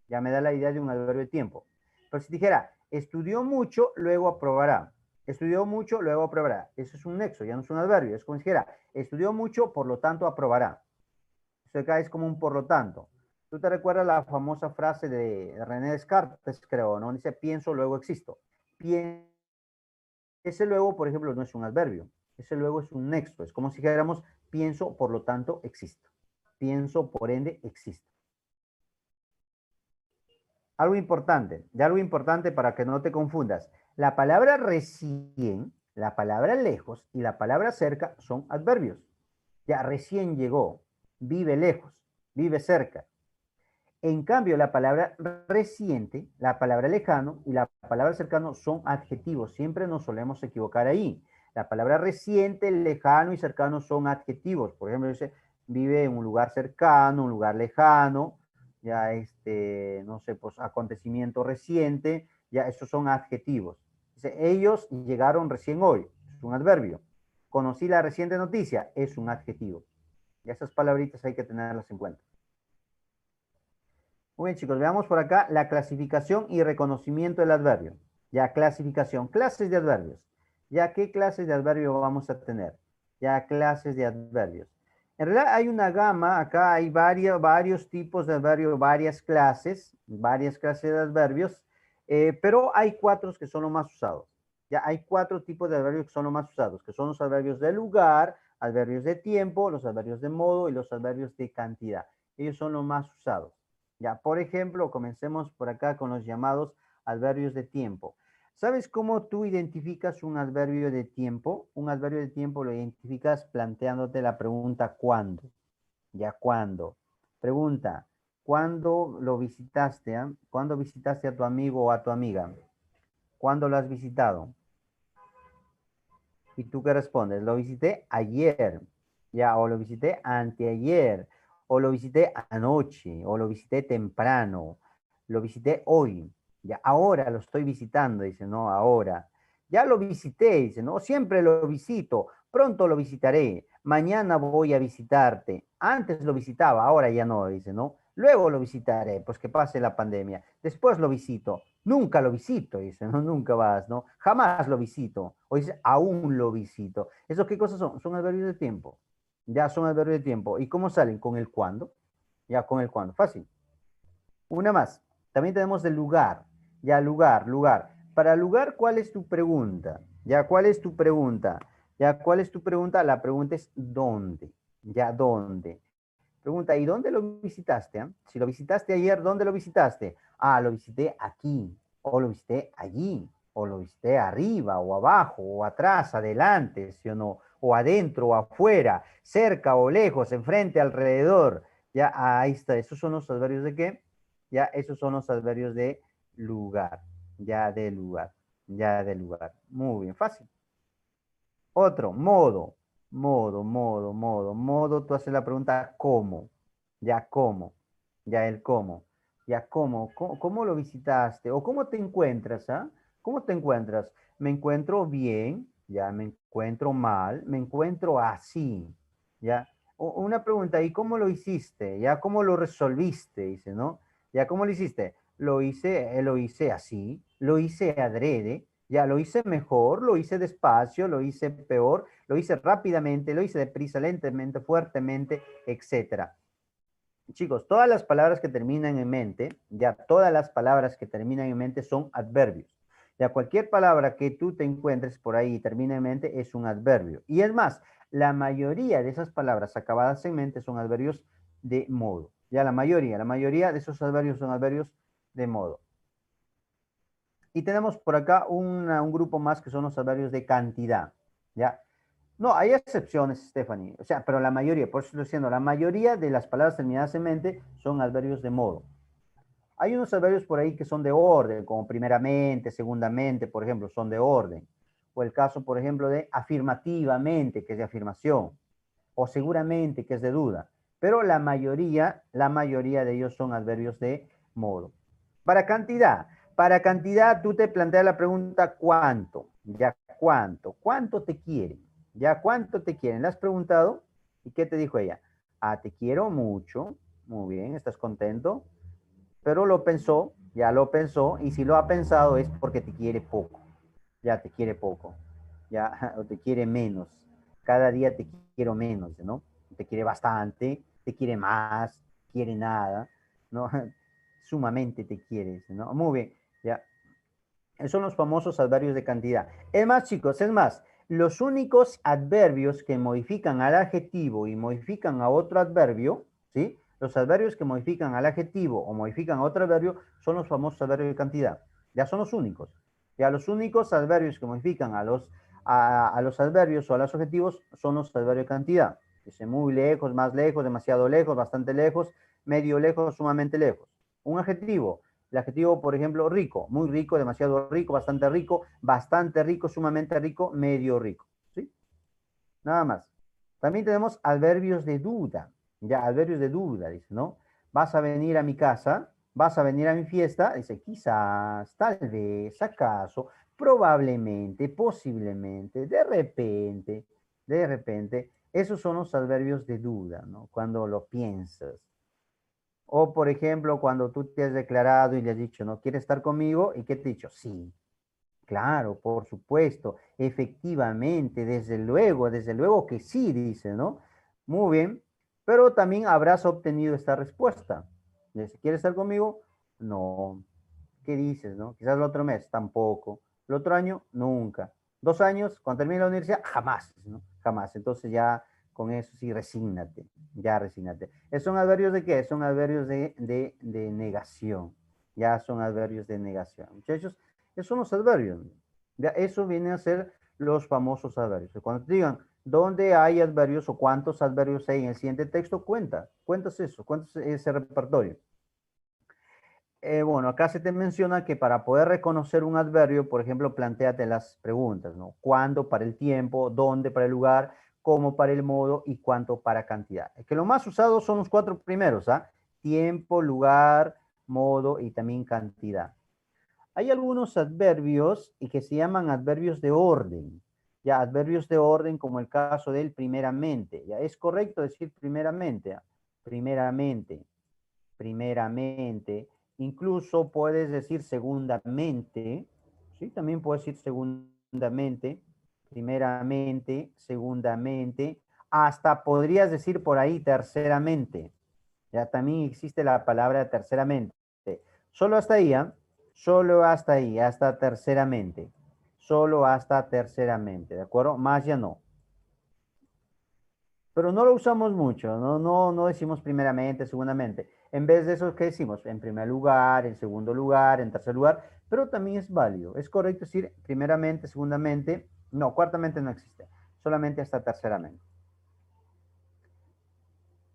Ya me da la idea de un adverbio de tiempo. Pero si dijera, estudió mucho, luego aprobará. Estudió mucho, luego aprobará. Eso es un nexo, ya no es un adverbio. Es como si dijera, estudió mucho, por lo tanto aprobará. Eso acá es como un por lo tanto. ¿Tú te recuerdas la famosa frase de René Descartes, creo, ¿no? Dice, pienso, luego existo. Ese luego, por ejemplo, no es un adverbio. Ese luego es un nexo. Es como si dijéramos, pienso, por lo tanto, existo. Pienso, por ende, existo. Algo importante para que no te confundas. La palabra recién, la palabra lejos y la palabra cerca son adverbios. Ya recién llegó, vive lejos, vive cerca. En cambio, la palabra reciente, la palabra lejano y la palabra cercano son adjetivos. Siempre nos solemos equivocar ahí. La palabra reciente, lejano y cercano son adjetivos. Por ejemplo, dice, vive en un lugar cercano, un lugar lejano, ya no sé, pues acontecimiento reciente, ya estos son adjetivos. Dice, ellos llegaron recién hoy, es un adverbio. Conocí la reciente noticia, es un adjetivo. Y esas palabritas hay que tenerlas en cuenta. Muy bien, chicos, veamos por acá la clasificación y reconocimiento del adverbio. Ya, clasificación, clases de adverbios. Ya, ¿qué clases de adverbio vamos a tener? Ya, clases de adverbios. En realidad hay una gama, acá hay varios tipos de adverbio, varias clases de adverbios, pero hay cuatro que son los más usados. Ya, hay cuatro tipos de adverbios que son los más usados, que son los adverbios de lugar, adverbios de tiempo, los adverbios de modo y los adverbios de cantidad. Ellos son los más usados. Ya, por ejemplo, comencemos por acá con los llamados adverbios de tiempo. ¿Sabes cómo tú identificas un adverbio de tiempo? Un adverbio de tiempo lo identificas planteándote la pregunta ¿cuándo? Ya, ¿cuándo? Pregunta, ¿cuándo lo visitaste? ¿Cuándo visitaste a tu amigo o a tu amiga? ¿Cuándo lo has visitado? ¿Y tú qué respondes? Lo visité ayer, ya, o lo visité anteayer, o lo visité anoche, o lo visité temprano, lo visité hoy, ya, ahora lo estoy visitando, dice, no, ahora. Ya lo visité, dice, no, siempre lo visito, pronto lo visitaré, mañana voy a visitarte. Antes lo visitaba, ahora ya no, dice, ¿no? Luego lo visitaré, pues que pase la pandemia. Después lo visito. Nunca lo visito, dice, ¿no? Nunca vas, ¿no? Jamás lo visito. O dice, aún lo visito. ¿Eso qué cosas son? Son adverbios de tiempo. Ya son adverbios de tiempo. ¿Y cómo salen? Con el cuándo. Ya con el cuándo. Fácil. Una más. También tenemos el lugar. Ya, lugar, lugar. Para lugar, ¿cuál es tu pregunta? Ya, ¿cuál es tu pregunta? Ya, ¿cuál es tu pregunta? La pregunta es ¿dónde? Ya, ¿dónde? Pregunta, ¿y dónde lo visitaste? Si lo visitaste ayer, ¿dónde lo visitaste? Ah, lo visité aquí, o lo visité allí, o lo visité arriba, o abajo, o atrás, adelante, ¿sí o no? O adentro, o afuera, cerca o lejos, enfrente, alrededor. Ya, ahí está. ¿Esos son los adverbios de qué? Ya, esos son los adverbios de lugar. Ya de lugar. Ya de lugar. Muy bien, fácil. Otro, modo. Modo. Tú haces la pregunta ¿cómo? Ya, ¿cómo? Ya, el cómo. Ya, ¿cómo lo visitaste? ¿O cómo te encuentras? ¿Ah? ¿Cómo te encuentras? Me encuentro bien, ya, me encuentro mal, me encuentro así, ya. Una pregunta, ¿y cómo lo hiciste? Ya, ¿cómo lo resolviste? Dice, ¿no? Ya, ¿cómo lo hiciste? Lo hice así, lo hice adrede, ya lo hice mejor, lo hice despacio, lo hice peor, lo hice rápidamente, lo hice deprisa, lentamente, fuertemente, etcétera. Chicos, todas las palabras que terminan en mente, ya todas las palabras que terminan en mente son adverbios. Ya cualquier palabra que tú te encuentres por ahí y termine en mente es un adverbio. Y es más, la mayoría de esas palabras acabadas en mente son adverbios de modo. Ya la mayoría de esos adverbios son adverbios de modo. Y tenemos por acá un grupo más que son los adverbios de cantidad. ¿Ya? No, hay excepciones, Stephanie. O sea, pero la mayoría, por eso estoy diciendo, la mayoría de las palabras terminadas en mente son adverbios de modo. Hay unos adverbios por ahí que son de orden, como primeramente, segundamente, por ejemplo, son de orden. O el caso, por ejemplo, de afirmativamente, que es de afirmación. O seguramente, que es de duda. Pero la mayoría de ellos son adverbios de modo. Para cantidad tú te planteas la pregunta ¿cuánto? Ya, ¿cuánto? ¿Cuánto te quieren? Ya, ¿cuánto te quieren? ¿Le has preguntado? ¿Y qué te dijo ella? Ah, te quiero mucho. Muy bien, ¿estás contento? Pero lo pensó, ya lo pensó, y si lo ha pensado es porque te quiere poco. Ya te quiere poco. Ya, o te quiere menos. Cada día te quiero menos, ¿no? Te quiere bastante, te quiere más, quiere nada, ¿no? Sumamente te quieres, ¿no? Muy bien, ya. Esos son los famosos adverbios de cantidad. Es más, chicos, es más, los únicos adverbios que modifican al adjetivo y modifican a otro adverbio, ¿sí? Los adverbios que modifican al adjetivo o modifican a otro adverbio son los famosos adverbios de cantidad. Ya son los únicos. Ya los únicos adverbios que modifican a los adverbios o a los adjetivos son los adverbios de cantidad. Dice muy lejos, más lejos, demasiado lejos, bastante lejos, medio lejos, sumamente lejos. Un adjetivo, el adjetivo, por ejemplo, rico, muy rico, demasiado rico, bastante rico, sumamente rico, medio rico. ¿Sí? Nada más. También tenemos adverbios de duda. Ya, adverbios de duda, dice, ¿no? Vas a venir a mi casa, vas a venir a mi fiesta, dice, quizás, tal vez, acaso, probablemente, posiblemente, de repente. Esos son los adverbios de duda, ¿no? Cuando lo piensas. O, por ejemplo, cuando tú te has declarado y le has dicho, ¿no? ¿Quieres estar conmigo? ¿Y qué te he dicho? Sí, claro, por supuesto, efectivamente, desde luego que sí, dice, ¿no? Muy bien, pero también habrás obtenido esta respuesta. Dice, ¿quieres estar conmigo? No. ¿Qué dices, no? Quizás el otro mes, tampoco. El otro año, nunca. 2 años, cuando termine la universidad, jamás, ¿no? Jamás. Entonces ya con eso sí, resígnate, ya resígnate. ¿Son adverbios de qué? Son adverbios de negación. Ya son adverbios de negación. Muchachos, esos son los adverbios. Ya, eso viene a ser los famosos adverbios. Cuando te digan dónde hay adverbios o cuántos adverbios hay en el siguiente texto, cuentas eso, cuentas ese repertorio. Bueno, acá se te menciona que para poder reconocer un adverbio, por ejemplo, plantéate las preguntas, ¿no? ¿Cuándo para el tiempo? ¿Dónde para el lugar? ¿Cómo para el modo? ¿Y cuánto para cantidad? Es que lo más usado son los 4 primeros, ¿ah? Tiempo, lugar, modo y también cantidad. Hay algunos adverbios y que se llaman adverbios de orden. Ya, adverbios de orden como el caso del primeramente. Ya, es correcto decir primeramente, ¿ah? Primeramente, primeramente. Incluso puedes decir segundamente, ¿sí? También puedes decir segundamente, primeramente, segundamente, hasta podrías decir por ahí terceramente. Ya también existe la palabra terceramente. Solo hasta ahí, ¿eh? Solo hasta ahí, hasta terceramente. Solo hasta terceramente, ¿de acuerdo? Más ya no. Pero no lo usamos mucho, no decimos primeramente, segundamente. En vez de eso, ¿qué decimos? En primer lugar, en segundo lugar, en tercer lugar, pero también es válido. Es correcto decir primeramente, segundamente, no, cuartamente no existe, solamente hasta terceramente.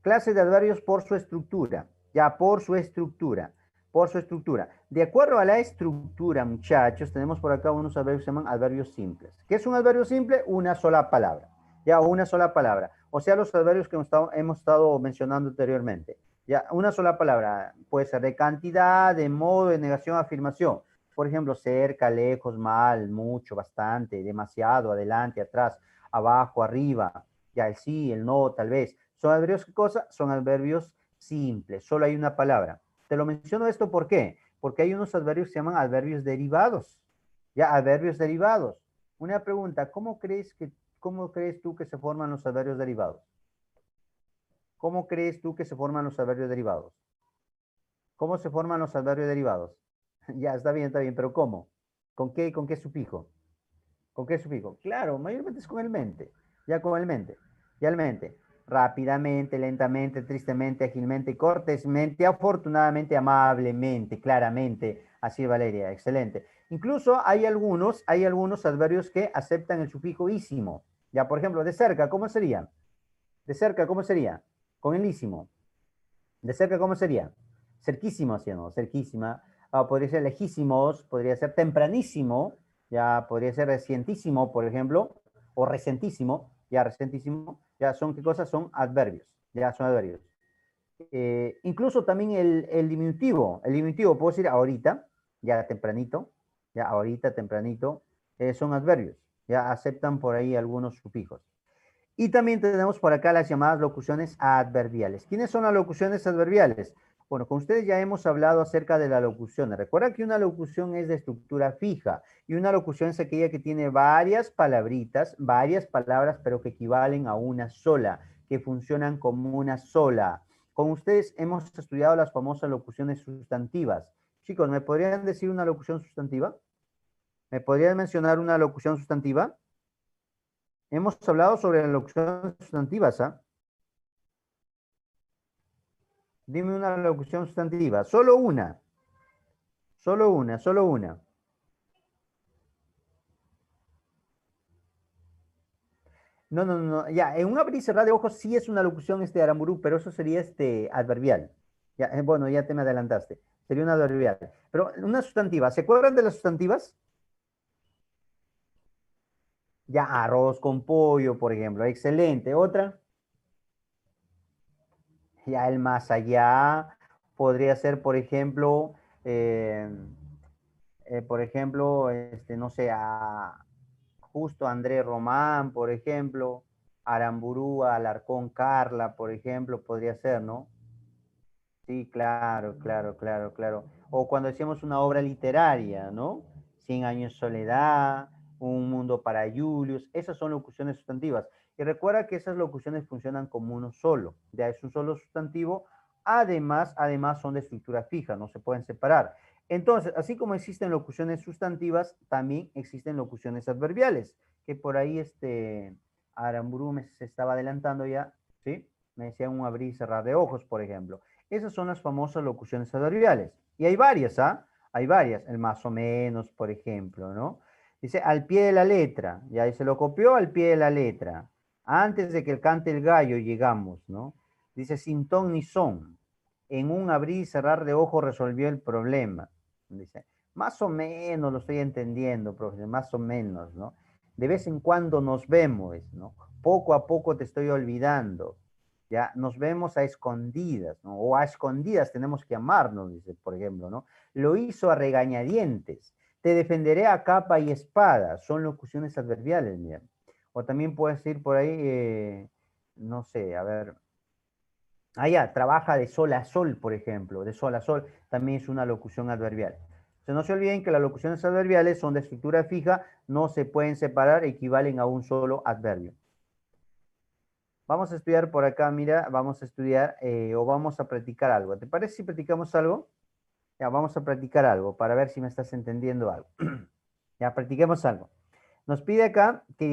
Clase de adverbios por su estructura, ya por su estructura, por su estructura. De acuerdo a la estructura, muchachos, tenemos por acá unos adverbios que se llaman adverbios simples. ¿Qué es un adverbio simple? Una sola palabra, ya una sola palabra. O sea, los adverbios que hemos estado mencionando anteriormente. Ya, una sola palabra, puede ser de cantidad, de modo, de negación, afirmación. Por ejemplo, cerca, lejos, mal, mucho, bastante, demasiado, adelante, atrás, abajo, arriba, ya el sí, el no, tal vez. ¿Son adverbios qué cosa? Son adverbios simples, solo hay una palabra. Te lo menciono esto ¿por qué? Porque hay unos adverbios que se llaman adverbios derivados. Ya, adverbios derivados. Una pregunta, cómo crees tú que se forman los adverbios derivados? ¿Cómo crees tú que se forman los adverbios derivados? ¿Cómo se forman los adverbios derivados? Ya, está bien, pero ¿cómo? Con qué sufijo? ¿Con qué sufijo? Claro, mayormente es con el mente. Ya con el mente. Ya el mente. Rápidamente, lentamente, tristemente, ágilmente, cortésmente, afortunadamente, amablemente, claramente. Así, Valeria, excelente. Incluso hay algunos adverbios que aceptan el sufijo ísimo. Ya, por ejemplo, de cerca, ¿cómo sería? De cerca, ¿cómo sería? Con el ísimo. De cerca, ¿cómo sería? cerquísimo, ¿sí o no? Cerquísima. Podría ser lejísimos, podría ser tempranísimo, ya podría ser recientísimo, por ejemplo, o recentísimo, ya recentísimo, ya son, ¿qué cosas? Son adverbios, ya son adverbios. Incluso también el diminutivo, puedo decir ahorita, ya ahorita, tempranito, son adverbios, ya aceptan por ahí algunos sufijos. Y también tenemos por acá las llamadas locuciones adverbiales. ¿Quiénes son las locuciones adverbiales? Bueno, con ustedes ya hemos hablado acerca de la locución. Recuerda que una locución es de estructura fija y una locución es aquella que tiene varias palabritas, varias palabras, pero que equivalen a una sola, que funcionan como una sola. Con ustedes hemos estudiado las famosas locuciones sustantivas. Chicos, ¿me podrían decir una locución sustantiva? ¿Me podrían mencionar una locución sustantiva? Hemos hablado sobre las locuciones sustantivas, ¿ah? Dime una locución sustantiva. Solo una. Solo una, solo una. No, no, no. Ya, en un abrir y cerrar de ojos sí es una locución este Aramburú, pero eso sería este adverbial. Ya, bueno, ya te me adelantaste. Sería una adverbial. Pero una sustantiva. ¿Se acuerdan de las sustantivas? Ya, arroz con pollo, por ejemplo. Excelente. Otra. Ya, el más allá. Podría ser, eh, por ejemplo, no sé, justo Andrés Román, por ejemplo, Aramburú, Alarcón, Carla, por ejemplo, podría ser, ¿no? Sí, claro, claro, claro, claro. O cuando decíamos una obra literaria, ¿no? Cien años de soledad, Un mundo para Julius, esas son locuciones sustantivas. Y recuerda que esas locuciones funcionan como uno solo, ya es un solo sustantivo, además son de estructura fija, no se pueden separar. Entonces, así como existen locuciones sustantivas, también existen locuciones adverbiales, que por ahí Aramburu me se estaba adelantando ya, ¿sí? Me decía un abrir y cerrar de ojos, por ejemplo. Esas son las famosas locuciones adverbiales. Y hay varias, ¿ah? Hay varias. El más o menos, por ejemplo, ¿no? Dice al pie de la letra. Y ahí se lo copió al pie de la letra. Antes de que cante el gallo llegamos, ¿no? Dice sin ton ni son. En un abrir y cerrar de ojos resolvió el problema. Dice, más o menos lo estoy entendiendo, profesor, más o menos, ¿no? De vez en cuando nos vemos, ¿no? Poco a poco te estoy olvidando. Ya nos vemos a escondidas, ¿no? O a escondidas tenemos que amarnos, dice, por ejemplo, ¿no? Lo hizo a regañadientes. Te defenderé a capa y espada. Son locuciones adverbiales, mira. O también puedes ir por ahí, no sé, a ver. Ah, ya, trabaja de sol a sol, por ejemplo. De sol a sol también es una locución adverbial. Entonces, no se olviden que las locuciones adverbiales son de estructura fija, no se pueden separar, equivalen a un solo adverbio. Vamos a estudiar por acá, mira, vamos a estudiar o vamos a practicar algo. ¿Te parece si practicamos algo? Ya, vamos a practicar algo para ver si me estás entendiendo algo. Ya, practiquemos algo. Nos pide acá que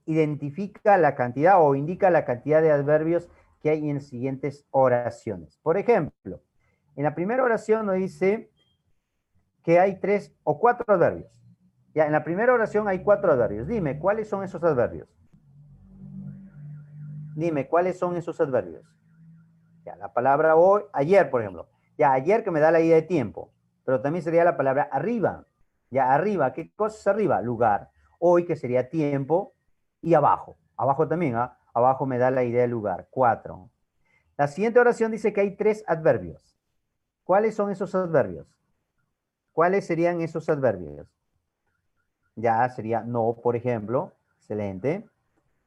identifica la cantidad o indica la cantidad de adverbios que hay en las siguientes oraciones. Por ejemplo, en la primera oración nos dice que hay 3 o 4 adverbios. Ya, en la primera oración hay 4 adverbios. Dime, ¿cuáles son esos adverbios? Dime, ¿cuáles son esos adverbios? Ya, la palabra hoy, ayer, por ejemplo. Ya, ayer que me da la idea de tiempo, pero también sería la palabra arriba. Ya, arriba, ¿qué cosa es arriba? Lugar. Hoy, que sería tiempo, y abajo. Abajo también, ¿ah? Abajo me da la idea de lugar. 4. La siguiente oración dice que hay 3 adverbios. ¿Cuáles son esos adverbios? ¿Cuáles serían esos adverbios? Ya sería no, por ejemplo. Excelente.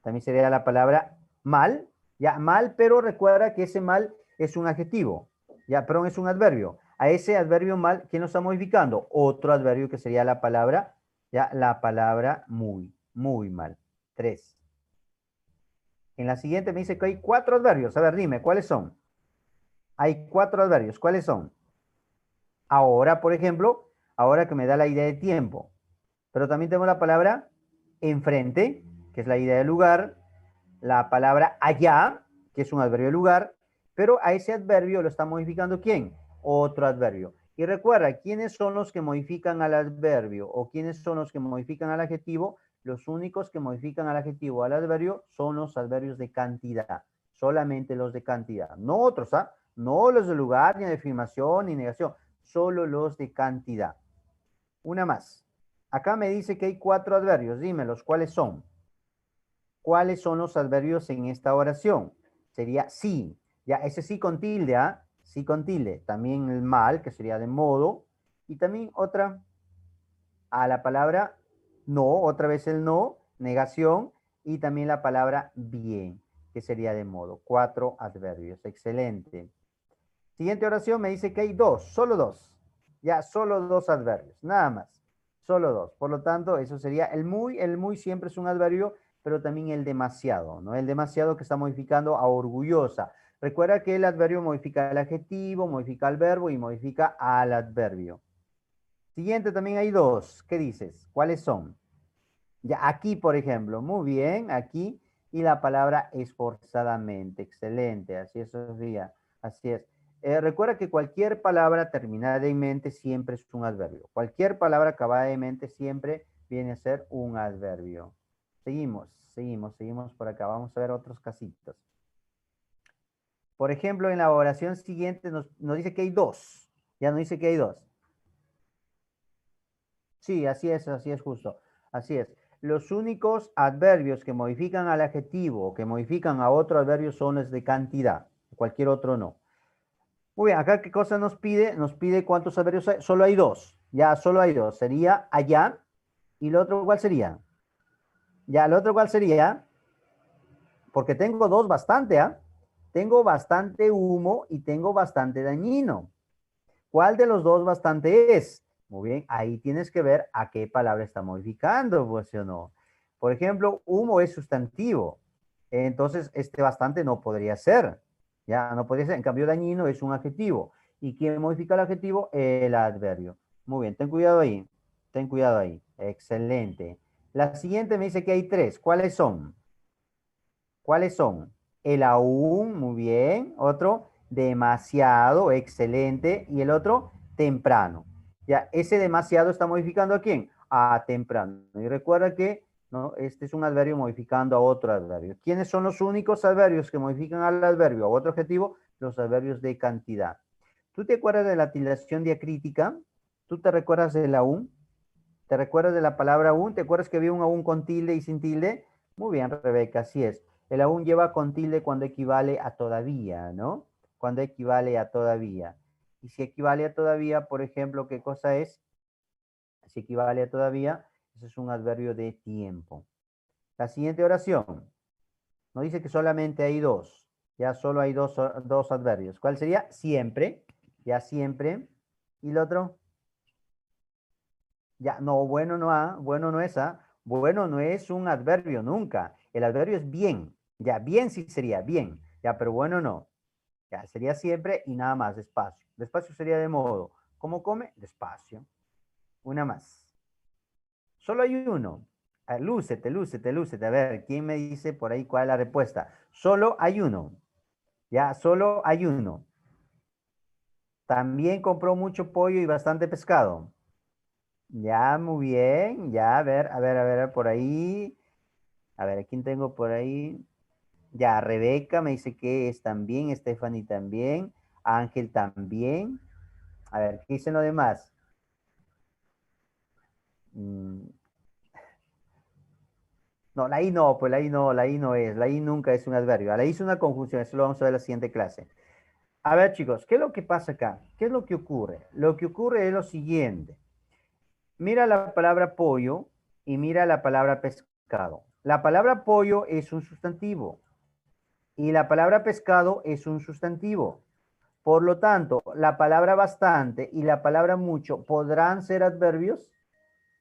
También sería la palabra mal, ya mal, pero recuerda que ese mal es un adjetivo, ya, perdón, es un adverbio. A ese adverbio mal, ¿quién lo está modificando? Otro adverbio que sería la palabra, ya, la palabra muy, muy mal. 3. En la siguiente me dice que hay 4 adverbios. A ver, dime, ¿cuáles son? Hay 4 adverbios. ¿Cuáles son? Ahora, por ejemplo, ahora que me da la idea de tiempo. Pero también tenemos la palabra enfrente, que es la idea de lugar, la palabra allá, que es un adverbio de lugar, pero a ese adverbio lo está modificando ¿quién? Otro adverbio. Y recuerda, ¿quiénes son los que modifican al adverbio o quiénes son los que modifican al adjetivo? Los únicos que modifican al adjetivo o al adverbio son los adverbios de cantidad, solamente los de cantidad, no otros, ¿ah? No los de lugar, ni de afirmación, ni negación. Solo los de cantidad. Una más. Acá me dice que hay 4 adverbios. Dímelos, ¿cuáles son? ¿Cuáles son los adverbios en esta oración? Sería sí. Ya, ese sí con tilde, ¿ah? Sí con tilde. También el mal, que sería de modo. Y también otra, a la palabra no, otra vez el no, negación. Y también la palabra bien, que sería de modo. 4 adverbios. Excelente. Siguiente oración me dice que hay 2, solo 2. Ya, solo 2 adverbios, nada más. Solo 2. Por lo tanto, eso sería el muy siempre es un adverbio, pero también el demasiado, ¿no? El demasiado que está modificando a orgullosa. Recuerda que el adverbio modifica el adjetivo, modifica el verbo y modifica al adverbio. Siguiente también hay 2. ¿Qué dices? ¿Cuáles son? Ya, aquí, por ejemplo. Muy bien, aquí. Y la palabra esforzadamente. Excelente. Así es, Sofía. Así es. Recuerda que cualquier palabra terminada en mente siempre es un adverbio. Cualquier palabra acabada en mente siempre viene a ser un adverbio. Seguimos por acá. Vamos a ver otros casitos. Por ejemplo, en la oración siguiente nos dice que hay 2. Ya nos dice que hay 2. Sí, así es justo. Así es. Los únicos adverbios que modifican al adjetivo o que modifican a otro adverbio son los de cantidad. Cualquier otro no. Muy bien, acá qué cosa nos pide? Nos pide cuántos adverbios hay. Solo hay 2. Ya, solo hay 2. Sería allá. ¿Y el otro cuál sería? Ya, el otro cuál sería? Porque tengo 2 bastante, ¿ah? Tengo bastante humo y tengo bastante dañino. ¿Cuál de los 2 bastante es? Muy bien, ahí tienes que ver a qué palabra está modificando, pues, ¿sí o no? Por ejemplo, humo es sustantivo. Entonces, este bastante no podría ser. Ya, no podría ser. En cambio, dañino es un adjetivo. ¿Y quién modifica el adjetivo? El adverbio. Muy bien, ten cuidado ahí. Ten cuidado ahí. Excelente. La siguiente me dice que hay 3. ¿Cuáles son? ¿Cuáles son? El aún, muy bien. Otro, demasiado, excelente. Y el otro, temprano. Ya, ese demasiado está modificando ¿a quién? A temprano. Y recuerda que, ¿no? Este es un adverbio modificando a otro adverbio. ¿Quiénes son los únicos adverbios que modifican al adverbio a otro adjetivo? Los adverbios de cantidad. ¿Tú te acuerdas de la tildación diacrítica? ¿Tú te recuerdas del aún? ¿Te recuerdas de la palabra aún? ¿Te acuerdas que había un aún con tilde y sin tilde? Muy bien, Rebeca, así es. El aún lleva con tilde cuando equivale a todavía, ¿no? Cuando equivale a todavía. Y si equivale a todavía, por ejemplo, ¿qué cosa es? Si equivale a todavía, eso es un adverbio de tiempo. La siguiente oración nos dice que solamente hay 2. Ya solo hay dos adverbios. ¿Cuál sería? Siempre. Ya siempre. ¿Y el otro? Ya, no, bueno no, bueno no es bueno no es un adverbio nunca. El adverbio es bien. Ya, bien sí sería, bien. Ya, pero bueno no. Ya, sería siempre y nada más, despacio. Despacio sería de modo. ¿Cómo come? Despacio. Una más. Solo hay uno. Lúcete, lúcete, lúcete. A ver, ¿quién me dice por ahí cuál es la respuesta? Solo hay uno. Ya, solo hay uno. También compró mucho pollo y bastante pescado. Ya, muy bien. Ya, a ver, por ahí. A ver, ¿a quién tengo por ahí? Ya, Rebeca me dice que es también, Stephanie también, Ángel también. A ver, ¿qué dicen los demás? Mm, no, la I no, pues la I no es, la I nunca es un adverbio. La I es una conjunción, eso lo vamos a ver en la siguiente clase. A ver, chicos, ¿qué es lo que pasa acá? ¿Qué es lo que ocurre? Lo que ocurre es lo siguiente. Mira la palabra pollo y mira la palabra pescado. La palabra pollo es un sustantivo y la palabra pescado es un sustantivo. Por lo tanto, la palabra bastante y la palabra mucho podrán ser adverbios.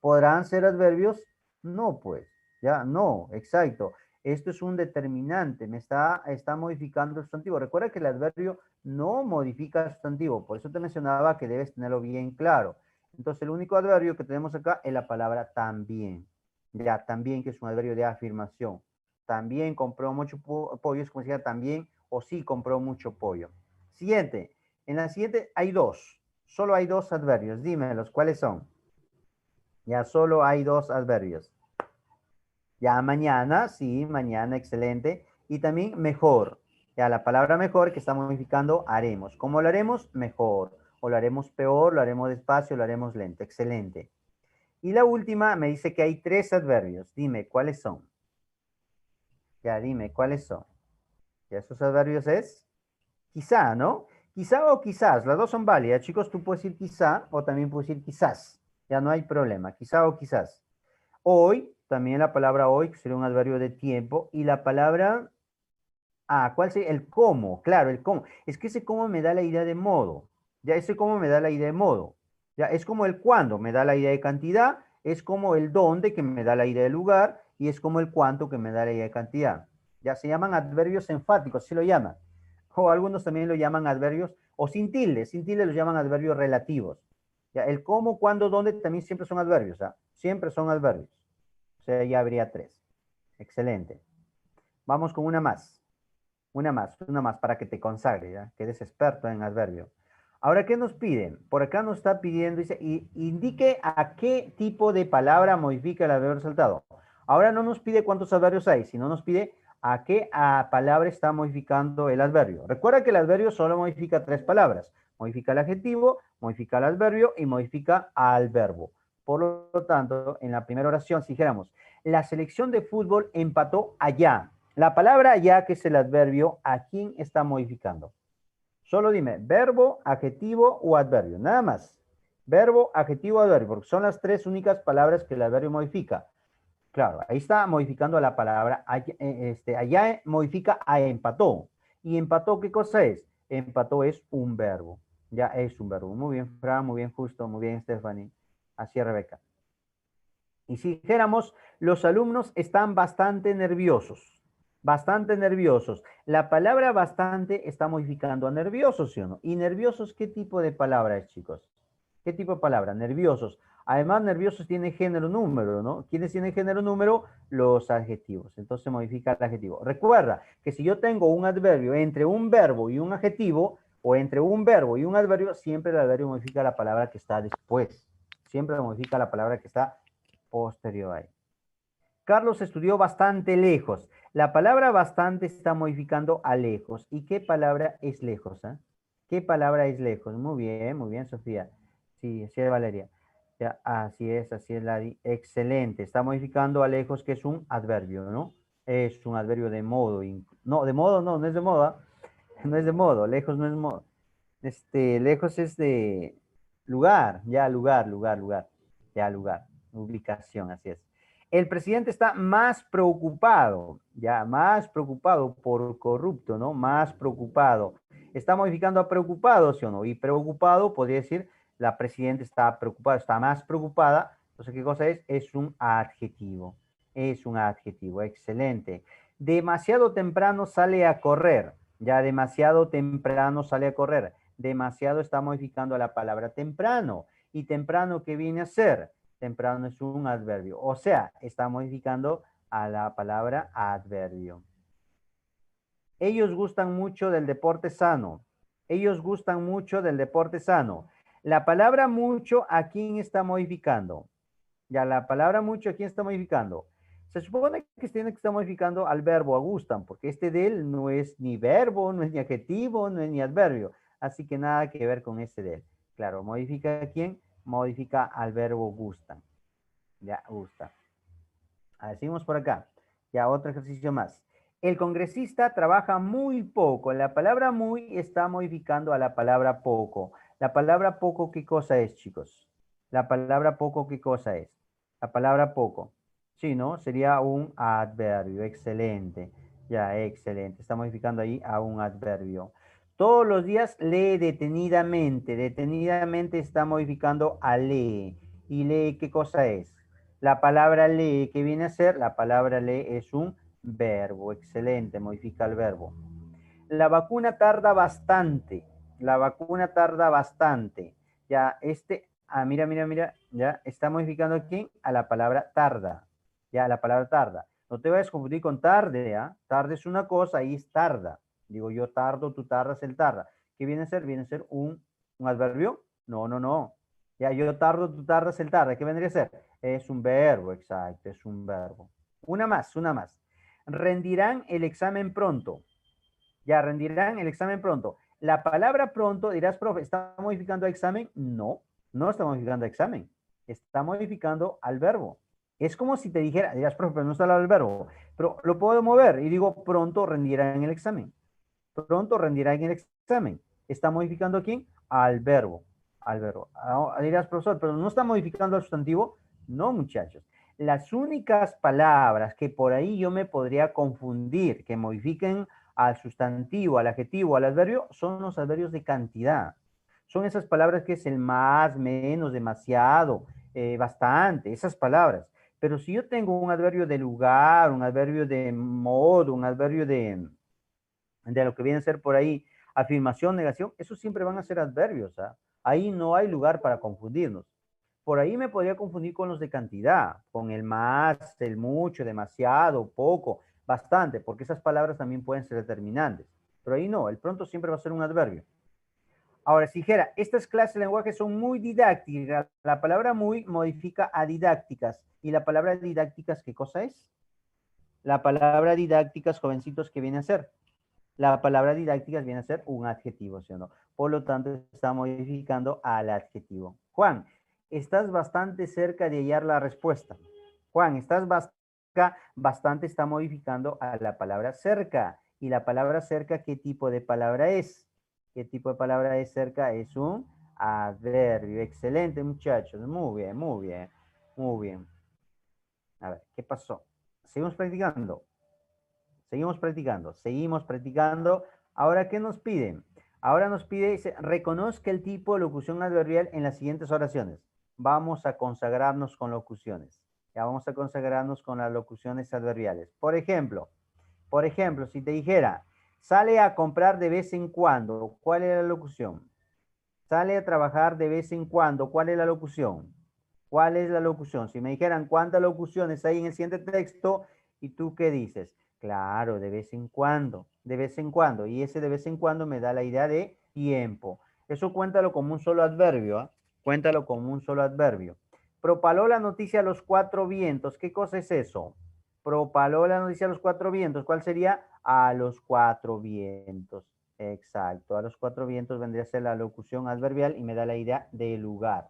¿Podrán ser adverbios? No, pues, ya, no, exacto. Esto es un determinante, está modificando el sustantivo. Recuerda que el adverbio no modifica el sustantivo, por eso te mencionaba que debes tenerlo bien claro. Entonces, el único adverbio que tenemos acá es la palabra también. Ya, también, que es un adverbio de afirmación. También compró mucho pollo, es como decía también, o sí compró mucho pollo. Siguiente. En la siguiente hay 2. Solo hay 2 adverbios. Dímelos, ¿cuáles son? Ya solo hay 2 adverbios. Ya mañana, sí, mañana, excelente. Y también mejor. Ya la palabra mejor que está modificando haremos. ¿Cómo lo haremos? Mejor. O lo haremos peor, lo haremos despacio, lo haremos lento. Excelente. Y la última me dice que hay 3 adverbios. Dime, ¿cuáles son? Ya, dime, ¿cuáles son? Ya, esos adverbios es quizá, ¿no? Quizá o quizás, las dos son válidas. Chicos, tú puedes decir quizá o también puedes decir quizás. Ya no hay problema, quizá o quizás. Hoy, también la palabra hoy, que sería un adverbio de tiempo, y la palabra, ¿cuál sería? El cómo, claro, el cómo. Es que ese cómo me da la idea de modo. Ya, ese cómo me da la idea de modo. Ya, es como el cuándo, me da la idea de cantidad, es como el dónde, que me da la idea de lugar, y es como el cuánto, que me da la idea de cantidad. Ya, se llaman adverbios enfáticos, así lo llaman. O algunos también lo llaman adverbios, o sin tilde los llaman adverbios relativos. Ya, el cómo, cuándo, dónde también siempre son adverbios, ¿ah? Siempre son adverbios. O sea, ya habría 3. Excelente. Vamos con una más para que te consagre, ¿ya? Que eres experto en adverbio. Ahora, ¿qué nos piden? Por acá nos está pidiendo, dice, indique a qué tipo de palabra modifica el adverbio resaltado. Ahora no nos pide cuántos adverbios hay, sino nos pide a qué palabra está modificando el adverbio. Recuerda que el adverbio solo modifica 3 palabras. Modifica el adjetivo, modifica el adverbio y modifica al verbo. Por lo tanto, en la primera oración, si dijéramos, la selección de fútbol empató allá. La palabra allá, que es el adverbio, ¿a quién está modificando? Solo dime, verbo, adjetivo o adverbio. Nada más. Verbo, adjetivo, adverbio, porque son las 3 únicas palabras que el adverbio modifica. Claro, ahí está modificando la palabra. Allá modifica a empató. ¿Y empató qué cosa es? Empató es un verbo. Ya es un verbo. Muy bien, Fran, muy bien, Justo, muy bien, Stephanie. Así es, Rebeca. Y si dijéramos, los alumnos están bastante nerviosos. Bastante nerviosos. La palabra bastante está modificando a nerviosos, ¿sí o no? ¿Y nerviosos qué tipo de palabra es, chicos? ¿Qué tipo de palabra? Nerviosos. Además, nerviosos tiene género número, ¿no? ¿Quiénes tienen género número? Los adjetivos. Entonces modifica el adjetivo. Recuerda que si yo tengo un adverbio entre un verbo y un adjetivo, o entre un verbo y un adverbio, siempre el adverbio modifica la palabra que está después. Siempre modifica la palabra que está posterior ahí. Carlos estudió bastante lejos. La palabra bastante está modificando a lejos. ¿Y qué palabra es lejos? ¿Qué palabra es lejos? Muy bien, Sofía. Sí, así es, Valeria. Ya, así es, Ladi. Excelente. Está modificando a lejos, que es un adverbio, ¿no? Es un adverbio de modo. No, de modo no, no es de moda. No es de modo. Lejos no es modo. Lejos es de lugar. Ya, lugar. Ya, lugar. Ubicación, así es. El presidente está más preocupado, ya, más preocupado por corrupto, ¿no? Más preocupado. Está modificando a preocupado, ¿sí o no? Y preocupado podría decir, la presidenta está preocupada, está más preocupada. Entonces, ¿qué cosa es? Es un adjetivo. Es un adjetivo, excelente. Demasiado temprano sale a correr. Ya, demasiado temprano sale a correr. Demasiado está modificando a la palabra temprano. ¿Y temprano qué viene a ser? Temprano es un adverbio. O sea, está modificando a la palabra adverbio. Ellos gustan mucho del deporte sano. Ellos gustan mucho del deporte sano. La palabra mucho, ¿a quién está modificando? Ya, la palabra mucho, ¿a quién está modificando? Se supone que tiene que estar modificando al verbo a gustan, porque este de él no es ni verbo, no es ni adjetivo, no es ni adverbio. Así que nada que ver con este de él. Claro, ¿modifica a quién? Modifica al verbo gustan. Ya, gusta. Decimos por acá. Ya, otro ejercicio más. El congresista trabaja muy poco. La palabra muy está modificando a la palabra poco. La palabra poco, ¿qué cosa es, chicos? La palabra poco, ¿qué cosa es? La palabra poco. Sí, ¿no? Sería un adverbio. Excelente. Ya, excelente. Está modificando ahí a un adverbio. Todos los días lee detenidamente. Detenidamente está modificando a lee. ¿Y lee qué cosa es? La palabra lee, ¿qué viene a ser? La palabra lee es un verbo. Excelente, modifica el verbo. La vacuna tarda bastante. La vacuna tarda bastante. Ya, mira, ya está modificando aquí a la palabra tarda. Ya, la palabra tarda. No te vayas a confundir con tarde, ¿ah? Tarde es una cosa y es tarda. Digo, yo tardo, tú tardas, él tarda. ¿Qué viene a ser? Viene a ser un adverbio. No. Ya, yo tardo, tú tardas, él tarda. ¿Qué vendría a ser? Es un verbo, exacto, es un verbo. Una más. Rendirán el examen pronto. Ya rendirán el examen pronto. La palabra pronto, dirás, profe, ¿está modificando a examen? No, no está modificando a examen. Está modificando al verbo. Es como si te dijera, dirás, profe, pero no está al verbo, pero lo puedo mover y digo, pronto rendirá en el examen. Pronto rendirá en el examen. ¿Está modificando a quién? Al verbo. Al verbo. Ahora dirás, profesor, pero no está modificando al sustantivo. No, muchachos. Las únicas palabras que por ahí yo me podría confundir, que modifiquen al sustantivo, al adjetivo, al adverbio, son los adverbios de cantidad. Son esas palabras que es el más, menos, demasiado, bastante, esas palabras. Pero si yo tengo un adverbio de lugar, un adverbio de modo, un adverbio de lo que viene a ser por ahí afirmación, negación, esos siempre van a ser adverbios. ¿Ah? Ahí no hay lugar para confundirnos. Por ahí me podría confundir con los de cantidad, con el más, el mucho, demasiado, poco, bastante, porque esas palabras también pueden ser determinantes. Pero ahí no, el pronto siempre va a ser un adverbio. Ahora, si dijera, estas clases de lenguaje son muy didácticas, la palabra muy modifica a didácticas. ¿Y la palabra didácticas qué cosa es? La palabra didácticas, jovencitos, ¿qué viene a ser? La palabra didácticas viene a ser un adjetivo, ¿sí o no? Por lo tanto, está modificando al adjetivo. Juan, estás bastante cerca de hallar la respuesta. Juan, estás bastante está modificando a la palabra cerca. ¿Y la palabra cerca qué tipo de palabra es? ¿Qué tipo de palabra es cerca? Es un adverbio. Excelente, muchachos. Muy bien, muy bien, muy bien. A ver, ¿qué pasó? Seguimos practicando. Seguimos practicando, seguimos practicando. Ahora, ¿qué nos piden? Ahora nos pide, dice, reconozca el tipo de locución adverbial en las siguientes oraciones. Vamos a consagrarnos con locuciones. Ya vamos a consagrarnos con las locuciones adverbiales. Por ejemplo, si te dijera, sale a comprar de vez en cuando, ¿cuál es la locución? Sale a trabajar de vez en cuando, ¿cuál es la locución? ¿Cuál es la locución? Si me dijeran cuántas locuciones hay en el siguiente texto, ¿y tú qué dices? Claro, de vez en cuando, de vez en cuando. Y ese de vez en cuando me da la idea de tiempo. Eso cuéntalo como un solo adverbio, ¿eh? Cuéntalo como un solo adverbio. Propaló la noticia a los cuatro vientos. ¿Qué cosa es eso? Propaló la noticia a los cuatro vientos. ¿Cuál sería? A los cuatro vientos. Exacto. A los cuatro vientos vendría a ser la locución adverbial y me da la idea de lugar.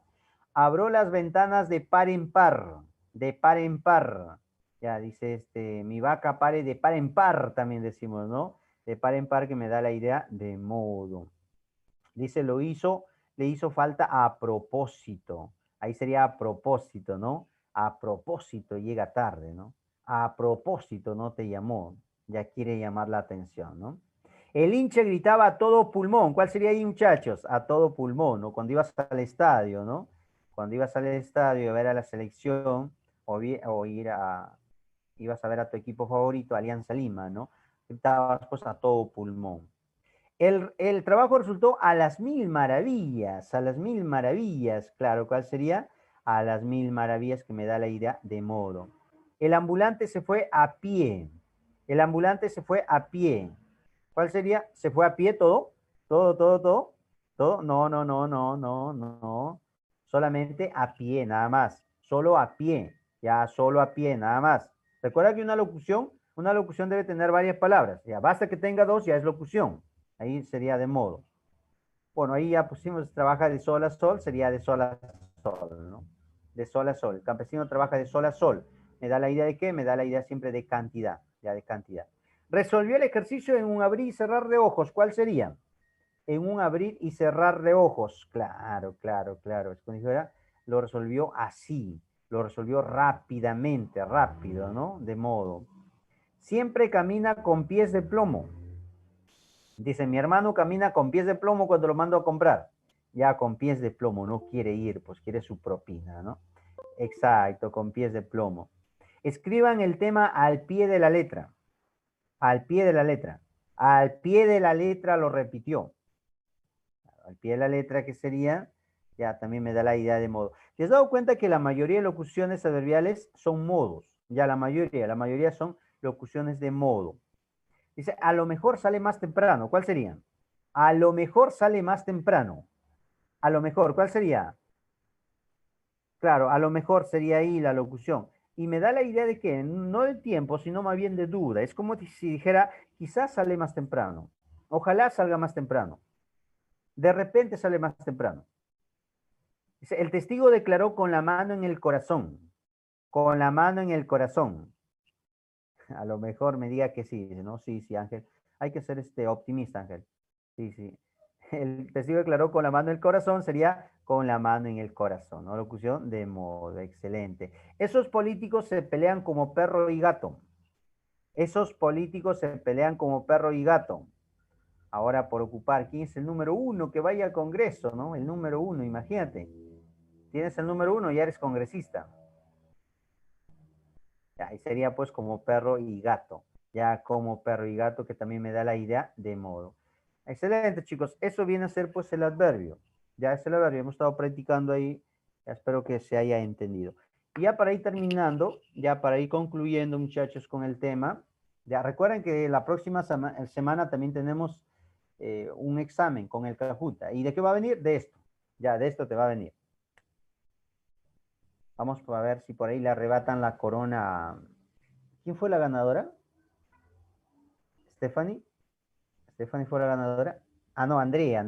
Abrió las ventanas de par en par. De par en par. Ya dice mi vaca pare de par en par, también decimos, ¿no? De par en par que me da la idea de modo. Dice, le hizo falta a propósito. Ahí sería a propósito, ¿no? A propósito llega tarde, ¿no? A propósito no te llamó, ya quiere llamar la atención, ¿no? El hincha gritaba a todo pulmón. ¿Cuál sería ahí, muchachos? A todo pulmón, ¿no? Cuando ibas al estadio, ¿no? Cuando ibas al estadio a ver a la selección o ir ibas a ver a tu equipo favorito, Alianza Lima, ¿no? Gritabas pues a todo pulmón. El trabajo resultó a las mil maravillas, claro, ¿cuál sería? A las mil maravillas que me da la idea de modo. El ambulante se fue a pie, el ambulante se fue a pie. ¿Cuál sería? ¿Se fue a pie todo? ¿Todo, todo, todo? ¿Todo? No, no, no, no, no, no. Solamente a pie, nada más. Solo a pie, ya solo a pie, nada más. Recuerda que una locución debe tener varias palabras. Ya basta que tenga dos, ya es locución. Ahí sería de modo. Bueno, ahí ya pusimos trabaja de sol a sol, sería de sol a sol, ¿no? De sol a sol. El campesino trabaja de sol a sol. ¿Me da la idea de qué? Me da la idea siempre de cantidad, ya de cantidad. Resolvió el ejercicio en un abrir y cerrar de ojos. ¿Cuál sería? En un abrir y cerrar de ojos. Claro, claro, claro. Es cuando dijera, lo resolvió así. Lo resolvió rápidamente, rápido, ¿no? De modo. Siempre camina con pies de plomo. Dice, mi hermano camina con pies de plomo cuando lo mando a comprar. Ya con pies de plomo, no quiere ir, pues quiere su propina, ¿no? Exacto, con pies de plomo. Escriban el tema al pie de la letra. Al pie de la letra. Al pie de la letra lo repitió. Al pie de la letra, ¿qué sería? Ya también me da la idea de modo. ¿Te has dado cuenta que la mayoría de locuciones adverbiales son modos? Ya la mayoría son locuciones de modo. Dice, a lo mejor sale más temprano. ¿Cuál sería? A lo mejor sale más temprano. A lo mejor, ¿cuál sería? Claro, a lo mejor sería ahí la locución. Y me da la idea de que no de tiempo, sino más bien de duda. Es como si dijera, quizás sale más temprano. Ojalá salga más temprano. De repente sale más temprano. Dice, el testigo declaró con la mano en el corazón. Con la mano en el corazón. A lo mejor me diga que sí. Dice, no, sí, sí, Ángel. Hay que ser optimista, Ángel. Sí, sí. El testigo declaró con la mano en el corazón, sería con la mano en el corazón, ¿no? Locución de modo, excelente. Esos políticos se pelean como perro y gato. Esos políticos se pelean como perro y gato. Ahora por ocupar, ¿quién es el número uno que vaya al Congreso, no? El número uno, imagínate. Tienes el número uno, ya eres congresista. Ya, ahí sería pues como perro y gato. Ya como perro y gato, que también me da la idea de modo. Excelente, chicos. Eso viene a ser pues el adverbio. Ya es el adverbio. Hemos estado practicando ahí. Ya espero que se haya entendido. Y ya para ir terminando, ya para ir concluyendo, muchachos, con el tema. Ya recuerden que la próxima semana también tenemos un examen con el Kahoot. ¿Y de qué va a venir? De esto. Ya, de esto te va a venir. Vamos a ver si por ahí le arrebatan la corona. ¿Quién fue la ganadora? ¿Stephanie? ¿Stephanie fue la ganadora? Ah, no, Andrea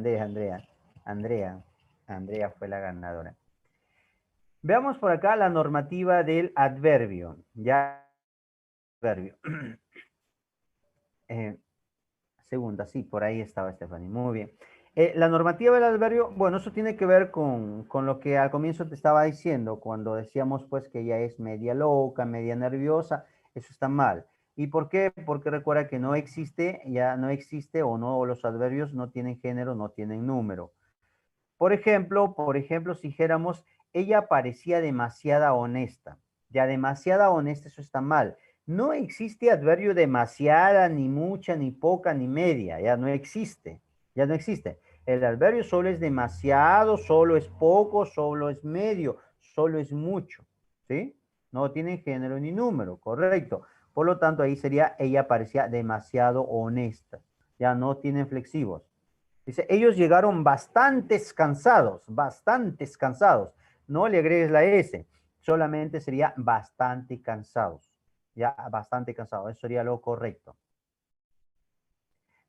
fue la ganadora. Veamos por acá la normativa del adverbio. Ya, adverbio. Segunda, sí, por ahí estaba Stephanie. Muy bien. La normativa del adverbio, bueno, eso tiene que ver con lo que al comienzo te estaba diciendo, cuando decíamos pues que ella es media loca, media nerviosa, eso está mal. ¿Y por qué? Porque recuerda que no existe, ya no existe o no, los adverbios no tienen género, no tienen número. Por ejemplo, si dijéramos, ella parecía demasiada honesta. Ya demasiada honesta, eso está mal. No existe adverbio demasiada, ni mucha, ni poca, ni media. Ya no existe. Ya no existe. El adverbio solo es demasiado, solo es poco, solo es medio, solo es mucho. ¿Sí? No tiene género ni número, correcto. Por lo tanto, ahí sería, ella parecía demasiado honesta. Ya no tienen flexivos. Dice, ellos llegaron bastantes cansados, bastantes cansados. No le agregues la S, solamente sería bastante cansados. Ya, bastante cansados, eso sería lo correcto.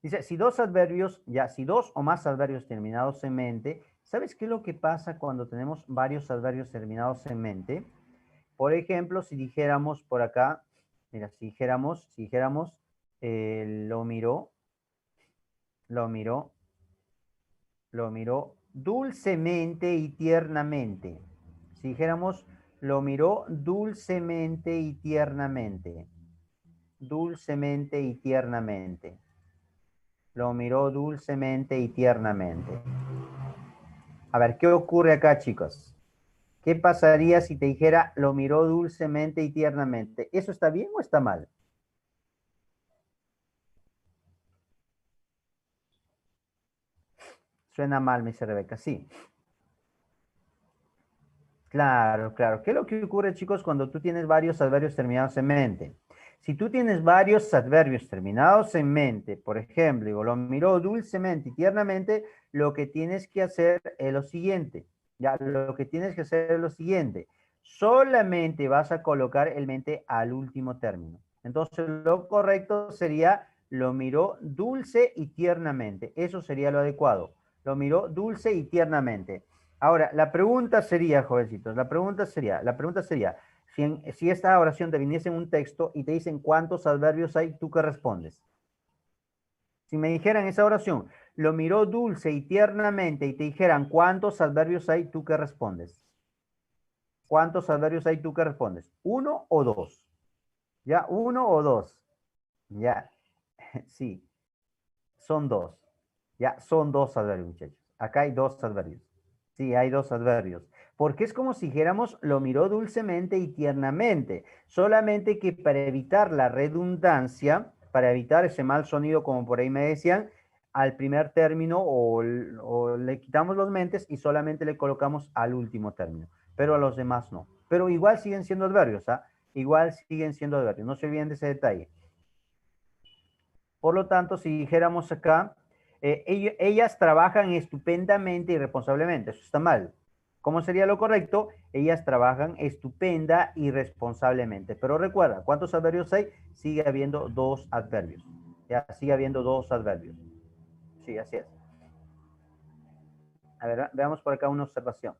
Dice, si dos adverbios, ya, si dos o más adverbios terminados en mente, ¿sabes qué es lo que pasa cuando tenemos varios adverbios terminados en mente? Por ejemplo, si dijéramos por acá, mira, si dijéramos, lo miró, lo miró, lo miró dulcemente y tiernamente. Si dijéramos, lo miró dulcemente y tiernamente. Dulcemente y tiernamente. Lo miró dulcemente y tiernamente. A ver, ¿qué ocurre acá, chicos? ¿Qué pasaría si te dijera, lo miró dulcemente y tiernamente? ¿Eso está bien o está mal? Suena mal, me dice Rebeca. Sí. Claro, claro. ¿Qué es lo que ocurre, chicos, cuando tú tienes varios adverbios terminados en mente? Si tú tienes varios adverbios terminados en mente, por ejemplo, digo, lo miró dulcemente y tiernamente, lo que tienes que hacer es lo siguiente. Ya, lo que tienes que hacer es lo siguiente. Solamente vas a colocar el mente al último término. Entonces, lo correcto sería, lo miró dulce y tiernamente. Eso sería lo adecuado. Lo miró dulce y tiernamente. Ahora, la pregunta sería, jovencitos, la pregunta sería, si esta oración te viniese en un texto y te dicen cuántos adverbios hay, ¿tú qué respondes? Si me dijeran esa oración, lo miró dulce y tiernamente y te dijeran cuántos adverbios hay, ¿tú qué respondes? ¿Cuántos adverbios hay, tú qué respondes? ¿Uno o dos? ¿Ya? ¿Uno o dos? Ya, sí, son dos. Ya, son dos adverbios, muchachos. Acá hay dos adverbios. Sí, hay dos adverbios. Porque es como si dijéramos, lo miró dulcemente y tiernamente. Solamente que para evitar la redundancia, para evitar ese mal sonido, como por ahí me decían, al primer término o le quitamos los mentes y solamente le colocamos al último término. Pero a los demás no. Pero igual siguen siendo adverbios, ¿ah? Igual siguen siendo adverbios. No se olviden de ese detalle. Por lo tanto, si dijéramos acá, ellas trabajan estupendamente y responsablemente, eso está mal. ¿Cómo sería lo correcto? Ellas trabajan estupenda y responsablemente. Pero recuerda, ¿cuántos adverbios hay? Sigue habiendo dos adverbios. Ya, sigue habiendo dos adverbios. Sí, así es. A ver, veamos por acá una observación.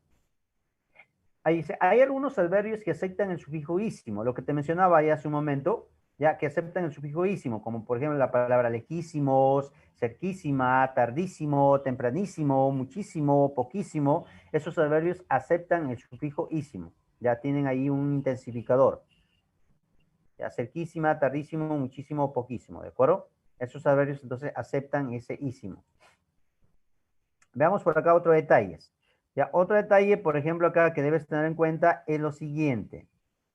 Ahí dice, hay algunos adverbios que aceptan el sufijo ísimo, lo que te mencionaba ahí hace un momento, ya que aceptan el sufijo ísimo, como por ejemplo la palabra lejísimos, cerquísima, tardísimo, tempranísimo, muchísimo, poquísimo. Esos adverbios aceptan el sufijo ísimo, ya tienen ahí un intensificador. Ya, cerquísima, tardísimo, muchísimo, poquísimo, ¿de acuerdo? Esos adverbios entonces aceptan ese ísimo. Veamos por acá otros detalles. Ya, otro detalle, por ejemplo, acá que debes tener en cuenta es lo siguiente.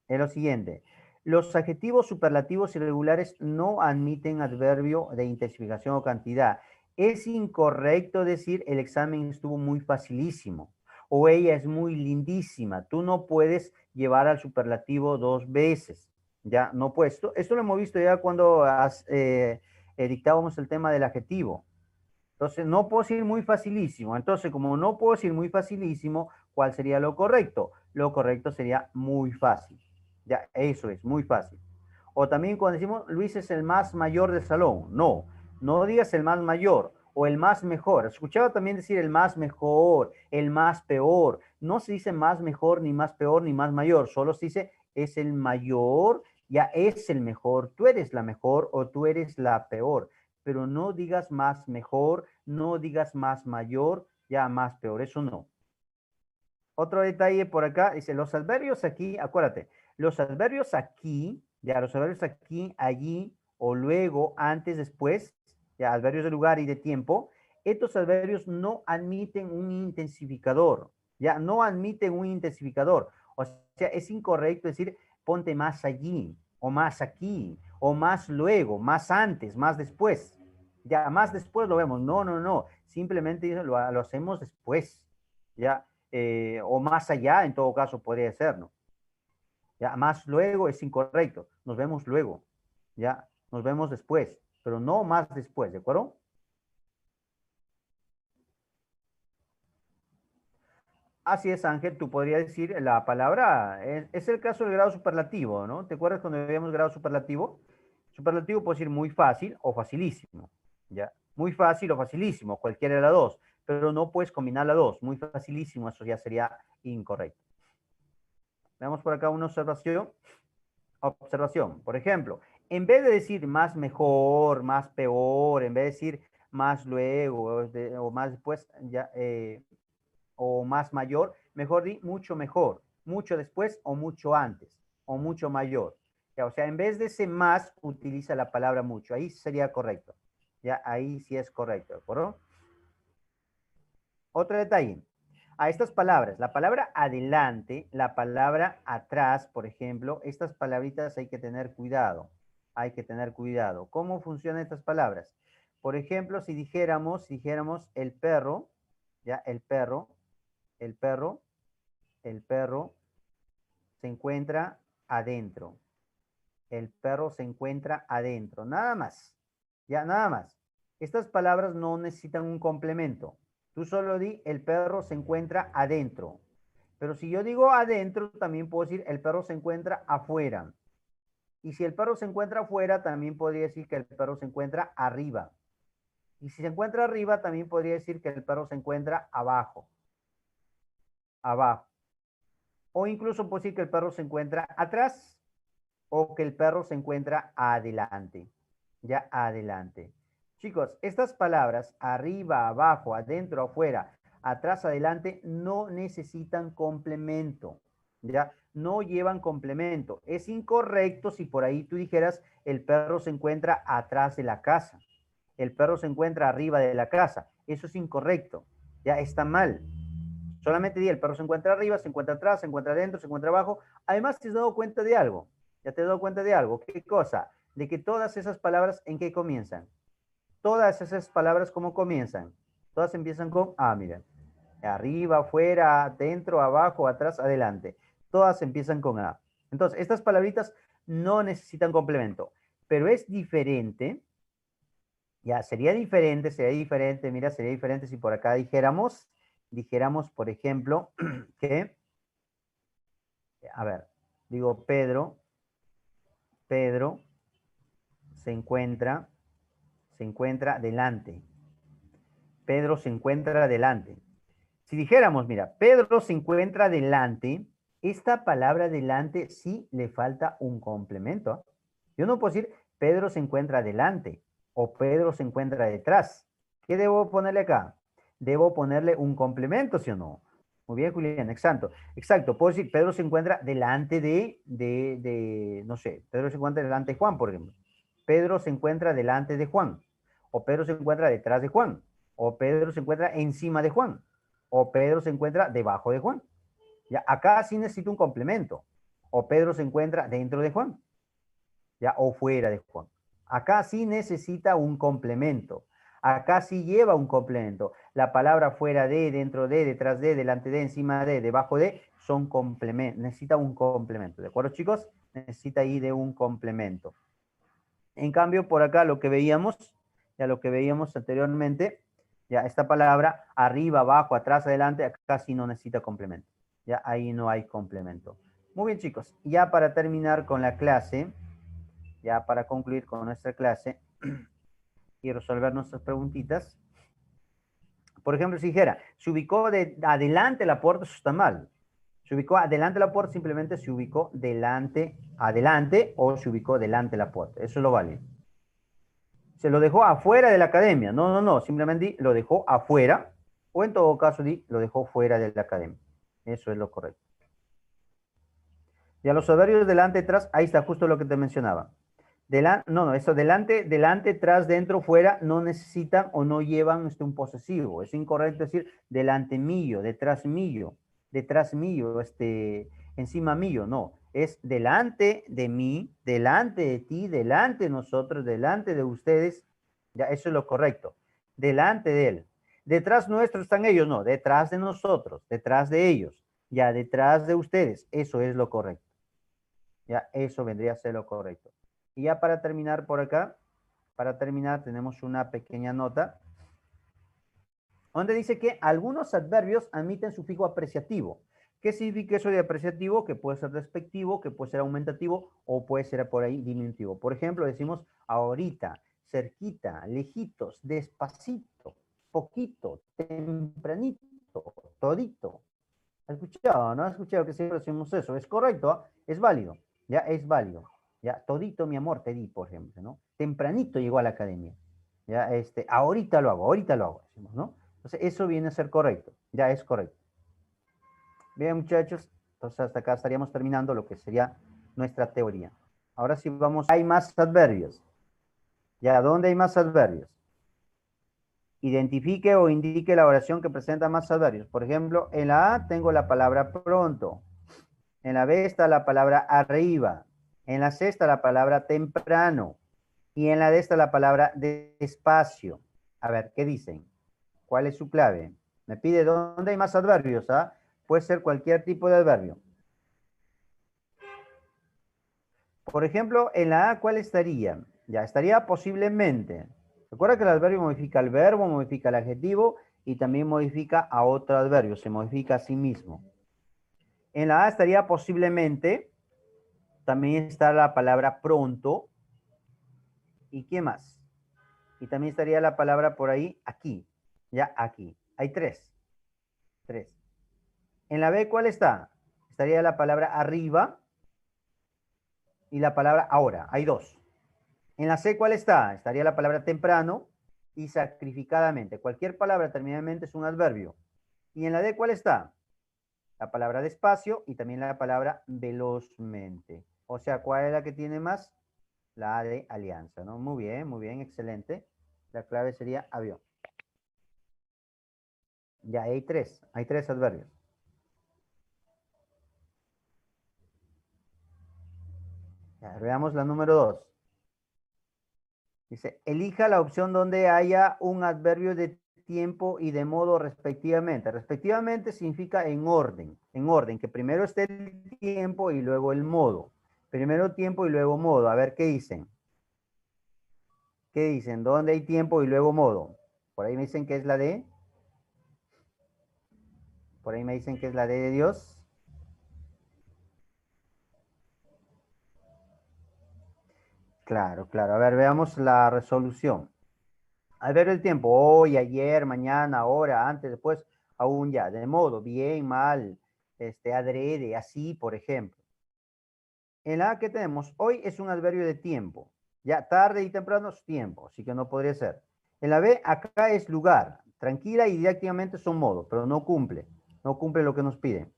Es lo siguiente. Los adjetivos superlativos irregulares no admiten adverbio de intensificación o cantidad. Es incorrecto decir el examen estuvo muy facilísimo o ella es muy lindísima. Tú no puedes llevar al superlativo dos veces. Ya, no puedes. Esto lo hemos visto ya cuando dictábamos el tema del adjetivo. Entonces, no puedo decir muy facilísimo. Entonces, como no puedo decir muy facilísimo, ¿cuál sería lo correcto? Lo correcto sería muy fácil. Ya, eso es, muy fácil. O también cuando decimos Luis es el más mayor del salón. No, no digas el más mayor o el más mejor. Escuchaba también decir el más mejor, el más peor. No se dice más mejor, ni más peor, ni más mayor. Solo se dice es el mayor, ya es el mejor. Tú eres la mejor o tú eres la peor, pero no digas más mejor, no digas más mayor, ya más peor, eso no. Otro detalle por acá, dice, los adverbios aquí, acuérdate, los adverbios aquí, ya los adverbios aquí, allí, o luego, antes, después, ya adverbios de lugar y de tiempo, estos adverbios no admiten un intensificador, ya no admiten un intensificador. O sea, es incorrecto decir ponte más allí, o más aquí, o más luego, más antes, más después. Ya más después lo vemos. No, no, no. Simplemente lo hacemos después. Ya. O más allá, en todo caso, podría ser, ¿no? Ya, más luego es incorrecto. Nos vemos luego. Ya, nos vemos después, pero no más después, ¿de acuerdo? Así es, Ángel, tú podrías decir la palabra, es el caso del grado superlativo, ¿no? ¿Te acuerdas cuando veíamos grado superlativo? Superlativo puede ser muy fácil o facilísimo, ¿ya? Muy fácil o facilísimo, cualquiera de las dos, pero no puedes combinar las dos. Muy facilísimo, eso ya sería incorrecto. Veamos por acá una observación. Observación, por ejemplo, en vez de decir más mejor, más peor, en vez de decir más luego o más después, ya, o más mayor, mejor di mucho mejor, mucho después o mucho antes, o mucho mayor. Ya, o sea, en vez de ese más, utiliza la palabra mucho. Ahí sería correcto. Ya, ahí sí es correcto, ¿de acuerdo? Otro detalle. A estas palabras, la palabra adelante, la palabra atrás, por ejemplo, estas palabritas hay que tener cuidado. Hay que tener cuidado. ¿Cómo funcionan estas palabras? Por ejemplo, si dijéramos el perro, ya, el perro, el perro se encuentra adentro. El perro se encuentra adentro. Nada más. Ya, nada más. Estas palabras no necesitan un complemento. Tú solo di, el perro se encuentra adentro. Pero si yo digo adentro, también puedo decir, el perro se encuentra afuera. Y si el perro se encuentra afuera, también podría decir que el perro se encuentra arriba. Y si se encuentra arriba, también podría decir que el perro se encuentra abajo. Abajo. O incluso puedo decir que el perro se encuentra atrás o que el perro se encuentra adelante. Ya adelante. Chicos, estas palabras, arriba, abajo, adentro, afuera, atrás, adelante, no necesitan complemento. Ya no llevan complemento. Es incorrecto si por ahí tú dijeras el perro se encuentra atrás de la casa. El perro se encuentra arriba de la casa. Eso es incorrecto. Ya está mal. Solamente di el perro se encuentra arriba, se encuentra atrás, se encuentra adentro, se encuentra abajo. Además, te has dado cuenta de algo. Ya te has dado cuenta de algo. ¿Qué cosa? De que todas esas palabras, ¿en qué comienzan? Todas esas palabras, ¿cómo comienzan? Todas empiezan con A, mira. Arriba, afuera, dentro, abajo, atrás, adelante. Todas empiezan con A. Entonces, estas palabritas no necesitan complemento, pero es diferente. Ya, sería diferente, mira, sería diferente si por acá dijéramos, por ejemplo, que, a ver, digo, Pedro se encuentra delante. Pedro se encuentra delante. Si dijéramos, mira, Pedro se encuentra delante, esta palabra delante sí le falta un complemento. ¿Ah? Yo no puedo decir Pedro se encuentra delante o Pedro se encuentra detrás. ¿Qué debo ponerle acá? Debo ponerle un complemento, ¿sí o no? Muy bien, Julián, exacto. Exacto, puedo decir Pedro se encuentra delante no sé, Pedro se encuentra delante de Juan, por ejemplo. Pedro se encuentra delante de Juan. O Pedro se encuentra detrás de Juan. O Pedro se encuentra encima de Juan. O Pedro se encuentra debajo de Juan. Ya, acá sí necesito un complemento. O Pedro se encuentra dentro de Juan. Ya, o fuera de Juan. Acá sí necesita un complemento. Acá sí lleva un complemento. La palabra fuera de, dentro de, detrás de, delante de, encima de, debajo de, son complementos. Necesita un complemento. ¿De acuerdo, chicos? Necesita ahí de un complemento. En cambio, por acá lo que veíamos, ya lo que veíamos anteriormente, ya esta palabra arriba, abajo, atrás, adelante, acá sí no necesita complemento. Ya ahí no hay complemento. Muy bien, chicos. Ya para terminar con la clase, ya para concluir con nuestra clase y resolver nuestras preguntitas. Por ejemplo, si dijera, se ubicó de adelante la puerta, eso está mal. Se ubicó adelante la puerta, simplemente se ubicó delante, adelante, o se ubicó delante la puerta. Eso es lo válido. Se lo dejó afuera de la academia. No, no, no. Simplemente lo dejó afuera. O en todo caso, lo dejó fuera de la academia. Eso es lo correcto. Y a los adverbios delante, tras, ahí está justo lo que te mencionaba. No, eso delante, delante, tras, dentro, fuera, no necesitan o no llevan un posesivo. Es incorrecto decir delante mío, detrás mío, encima mío. No, es delante de mí, delante de ti, delante de nosotros, delante de ustedes. Ya, eso es lo correcto. Delante de él. Detrás nuestro están ellos, no, detrás de nosotros, detrás de ellos, ya detrás de ustedes. Eso es lo correcto. Ya, eso vendría a ser lo correcto. Y ya para terminar por acá, para terminar tenemos una pequeña nota donde dice que algunos adverbios admiten sufijo apreciativo. ¿Qué significa eso de apreciativo? Que puede ser despectivo, que puede ser aumentativo o puede ser por ahí diminutivo. Por ejemplo, decimos ahorita, cerquita, lejitos, despacito, poquito, tempranito, todito. ¿Has escuchado? ¿No has escuchado que siempre decimos eso? Es correcto, ¿eh? Es válido, ya es válido. Ya, todito mi amor te di, por ejemplo, ¿no? Tempranito llegó a la academia. Ya, ahorita lo hago, decimos, ¿no? Entonces, eso viene a ser correcto, ya es correcto. Bien, muchachos, entonces hasta acá estaríamos terminando lo que sería nuestra teoría. Ahora sí vamos, hay más adverbios. Ya, ¿dónde hay más adverbios? Identifique o indique la oración que presenta más adverbios. Por ejemplo, en la A tengo la palabra pronto. En la B está la palabra arriba. En la C está la palabra temprano. Y en la D está la palabra despacio. A ver, ¿qué dicen? ¿Cuál es su clave? Me pide dónde hay más adverbios. ¿Ah? Puede ser cualquier tipo de adverbio. Por ejemplo, en la A, ¿cuál estaría? Ya estaría posiblemente. Recuerda que el adverbio modifica el verbo, modifica el adjetivo y también modifica a otro adverbio, se modifica a sí mismo. En la A estaría posiblemente, también está la palabra pronto. ¿Y qué más? Y también estaría la palabra por ahí, aquí. Ya, aquí. Hay tres. Tres. En la B, ¿cuál está? Estaría la palabra arriba y la palabra ahora. Hay dos. En la C, ¿cuál está? Estaría la palabra temprano y sacrificadamente. Cualquier palabra terminadamente es un adverbio. Y en la D, ¿cuál está? La palabra despacio y también la palabra velozmente. O sea, ¿cuál es la que tiene más? La A de alianza, ¿no? Muy bien, excelente. La clave sería avión. Ya hay tres adverbios. Ya, veamos la número 2. Dice, elija la opción donde haya un adverbio de tiempo y de modo respectivamente. Respectivamente significa en orden, que primero esté el tiempo y luego el modo. Primero tiempo y luego modo. A ver, ¿qué dicen? ¿Qué dicen? ¿Dónde hay tiempo y luego modo? Por ahí me dicen que es la D. Por ahí me dicen que es la D de Dios. Claro, claro. A ver, veamos la resolución. Adverbio del tiempo, hoy, ayer, mañana, ahora, antes, después, aún ya, de modo, bien, mal, adrede, así, por ejemplo. En la A que tenemos, hoy es un adverbio de tiempo. Ya tarde y temprano es tiempo, así que no podría ser. En la B, acá es lugar. Tranquila y didácticamente son modo, pero no cumple. No cumple lo que nos piden.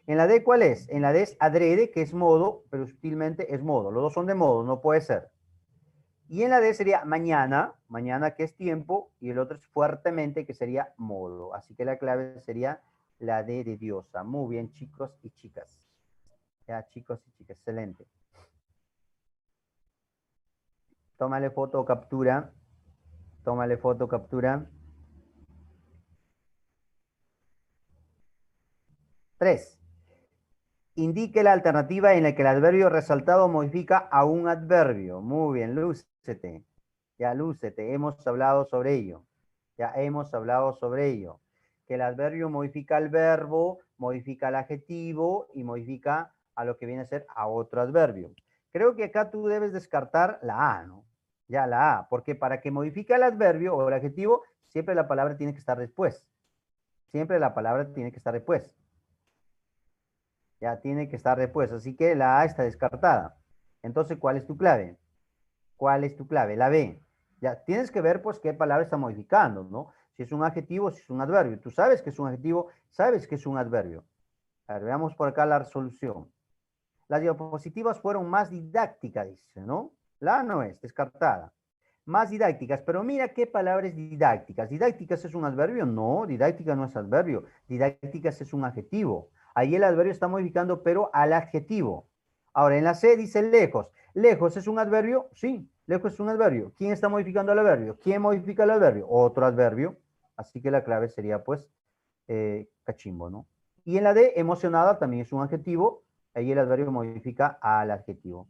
En la D, ¿cuál es? En la D es adrede, que es modo, pero sutilmente es modo. Los dos son de modo, no puede ser. Y en la D sería mañana, mañana que es tiempo, y el otro es fuertemente, que sería modo. Así que la clave sería la D de diosa. Muy bien, chicos y chicas. Ya, chicos y chicas, excelente. Tómale foto o captura. Tómale foto o captura. 3. Indique la alternativa en la que el adverbio resaltado modifica a un adverbio. Muy bien, lúcete. Ya, lúcete. Hemos hablado sobre ello. Ya hemos hablado sobre ello. Que el adverbio modifica el verbo, modifica el adjetivo y modifica a lo que viene a ser a otro adverbio. Creo que acá tú debes descartar la A, ¿no? Ya, la A. Porque para que modifique el adverbio o el adjetivo, siempre la palabra tiene que estar después. Siempre la palabra tiene que estar después. Ya tiene que estar después. Así que la A está descartada. Entonces, ¿cuál es tu clave? ¿Cuál es tu clave? La B. Ya tienes que ver, pues, qué palabra está modificando, ¿no? Si es un adjetivo, si es un adverbio. Tú sabes que es un adjetivo, sabes que es un adverbio. A ver, veamos por acá la resolución. Las diapositivas fueron más didácticas, dice, ¿no? La A no es, descartada. Más didácticas, pero mira qué palabra es didácticas. ¿Didácticas es un adverbio? No, didáctica no es adverbio. Didácticas es un adjetivo. Ahí el adverbio está modificando, pero al adjetivo. Ahora, en la C dice lejos. ¿Lejos es un adverbio? Sí, lejos es un adverbio. ¿Quién está modificando el adverbio? ¿Quién modifica el adverbio? Otro adverbio. Así que la clave sería, pues, cachimbo, ¿no? Y en la D, emocionada también es un adjetivo. Ahí el adverbio modifica al adjetivo.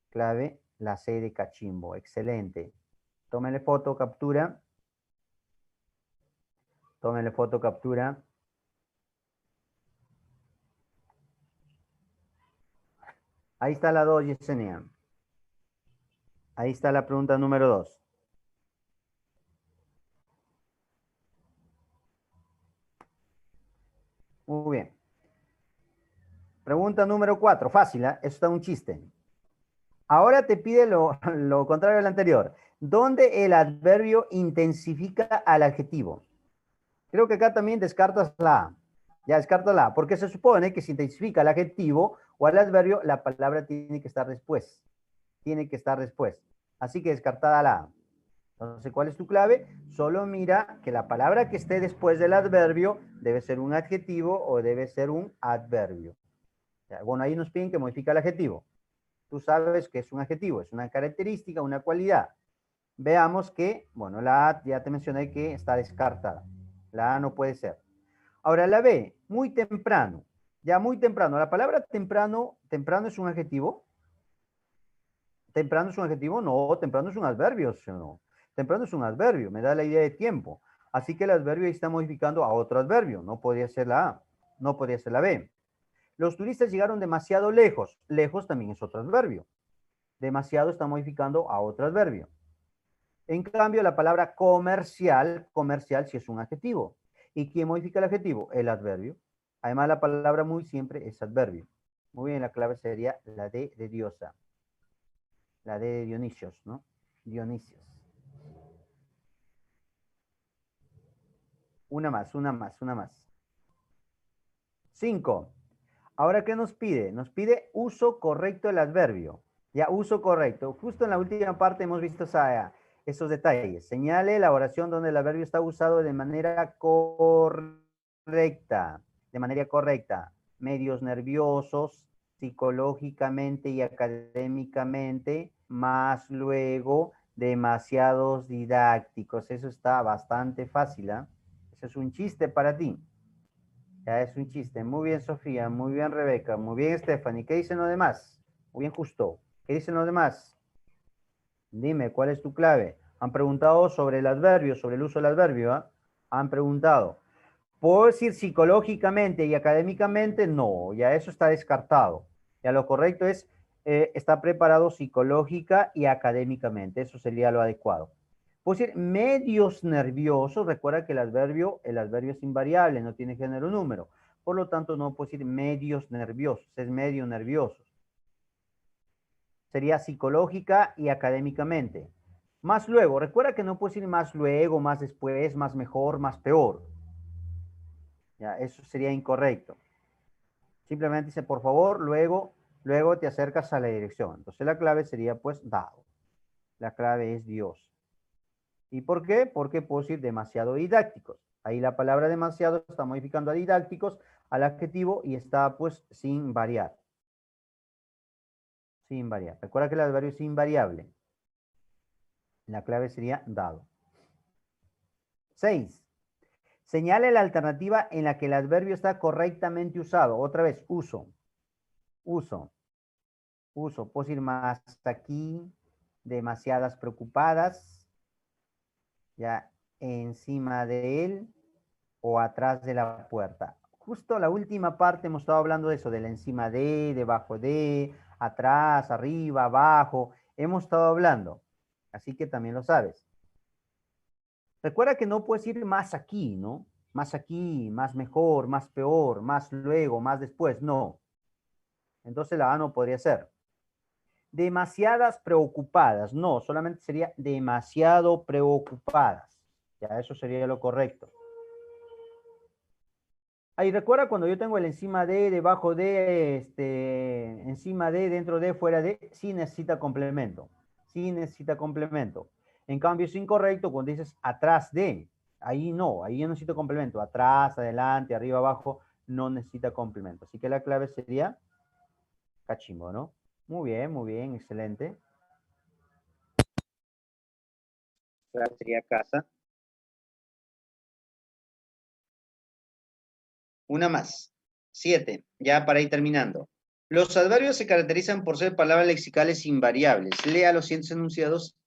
Clave, la C de cachimbo. Excelente. Tómenle foto, captura. Tómenle foto, captura. Ahí está la 2, Yesenia. Ahí está la pregunta número 2. Muy bien. Pregunta número 4. Fácil, ¿eh? Eso está un chiste. Ahora te pide lo contrario al anterior. ¿Dónde el adverbio intensifica al adjetivo? Creo que acá también descartas la A. Ya descartas la A, porque se supone que si intensifica el adjetivo o al adverbio, la palabra tiene que estar después. Tiene que estar después. Así que descartada la A. Entonces, ¿cuál es tu clave? Solo mira que la palabra que esté después del adverbio debe ser un adjetivo o debe ser un adverbio. Bueno, ahí nos piden que modifique el adjetivo. Tú sabes que es un adjetivo, es una característica, una cualidad. Veamos que, bueno, la A ya te mencioné que está descartada. La A no puede ser. Ahora la B, muy temprano. Ya muy temprano. La palabra temprano, temprano es un adjetivo. ¿Temprano es un adjetivo? No, temprano es un adverbio, ¿sí o no? Temprano es un adverbio, me da la idea de tiempo. Así que el adverbio ahí está modificando a otro adverbio. No podría ser la A, no podría ser la B. Los turistas llegaron demasiado lejos. Lejos también es otro adverbio. Demasiado está modificando a otro adverbio. En cambio, la palabra comercial, comercial sí es un adjetivo. ¿Y quién modifica el adjetivo? El adverbio. Además, la palabra muy siempre es adverbio. Muy bien, la clave sería la D de diosa. La D de Dionisios, ¿no? Dionisios. Una más, una más, una más. 5. Ahora, ¿qué nos pide? Nos pide uso correcto del adverbio. Ya, uso correcto. Justo en la última parte hemos visto esos detalles. Señale la oración donde el adverbio está usado de manera correcta. De manera correcta. Medios nerviosos, psicológicamente y académicamente, más luego demasiados didácticos. Eso está bastante fácil, ¿eh? Eso es un chiste para ti. Ya es un chiste. Muy bien, Sofía. Muy bien, Rebeca. Muy bien, Stephanie. ¿Qué dicen los demás? Muy bien, Justo. ¿Qué dicen los demás? Dime, ¿cuál es tu clave? Han preguntado sobre el adverbio, sobre el uso del adverbio, ¿eh? Han preguntado. ¿Puedo decir psicológicamente y académicamente? No, ya eso está descartado. Ya lo correcto es, está preparado psicológica y académicamente. Eso sería lo adecuado. Puedo decir medios nerviosos. Recuerda que el adverbio es invariable, no tiene género número. Por lo tanto, no puedo decir medios nerviosos, es medio nerviosos. Sería psicológica y académicamente. Más luego, recuerda que no puedo decir más luego, más después, más mejor, más peor. Ya, eso sería incorrecto. Simplemente dice, por favor, luego te acercas a la dirección. Entonces la clave sería pues dado. La clave es Dios. ¿Y por qué? Porque puedo decir demasiado didácticos. Ahí la palabra demasiado está modificando a didácticos al adjetivo y está pues sin variar. Sin variar. Recuerda que el adverbio es invariable. La clave sería dado. 6. Señale la alternativa en la que el adverbio está correctamente usado. Otra vez, uso. Uso. Uso. Puedo decir más aquí, demasiadas preocupadas, ya encima de él o atrás de la puerta. Justo la última parte hemos estado hablando de eso, del encima de, debajo de, atrás, arriba, abajo. Hemos estado hablando. Así que también lo sabes. Recuerda que no puedes ir más aquí, ¿no? Más aquí, más mejor, más peor, más luego, más después. No. Entonces la A no podría ser. Demasiadas preocupadas. No, solamente sería demasiado preocupadas. Ya, eso sería lo correcto. Ahí recuerda cuando yo tengo el encima de, debajo de, encima de, dentro de, fuera de, sí necesita complemento. Sí necesita complemento. En cambio es incorrecto cuando dices atrás de. Ahí no, ahí yo necesito complemento. Atrás, adelante, arriba, abajo, no necesita complemento. Así que la clave sería cachimbo, ¿no? Muy bien, excelente. La clave sería casa. Una más. 7. Ya para ir terminando. Los adverbios se caracterizan por ser palabras lexicales invariables. Lea los siguientes enunciados.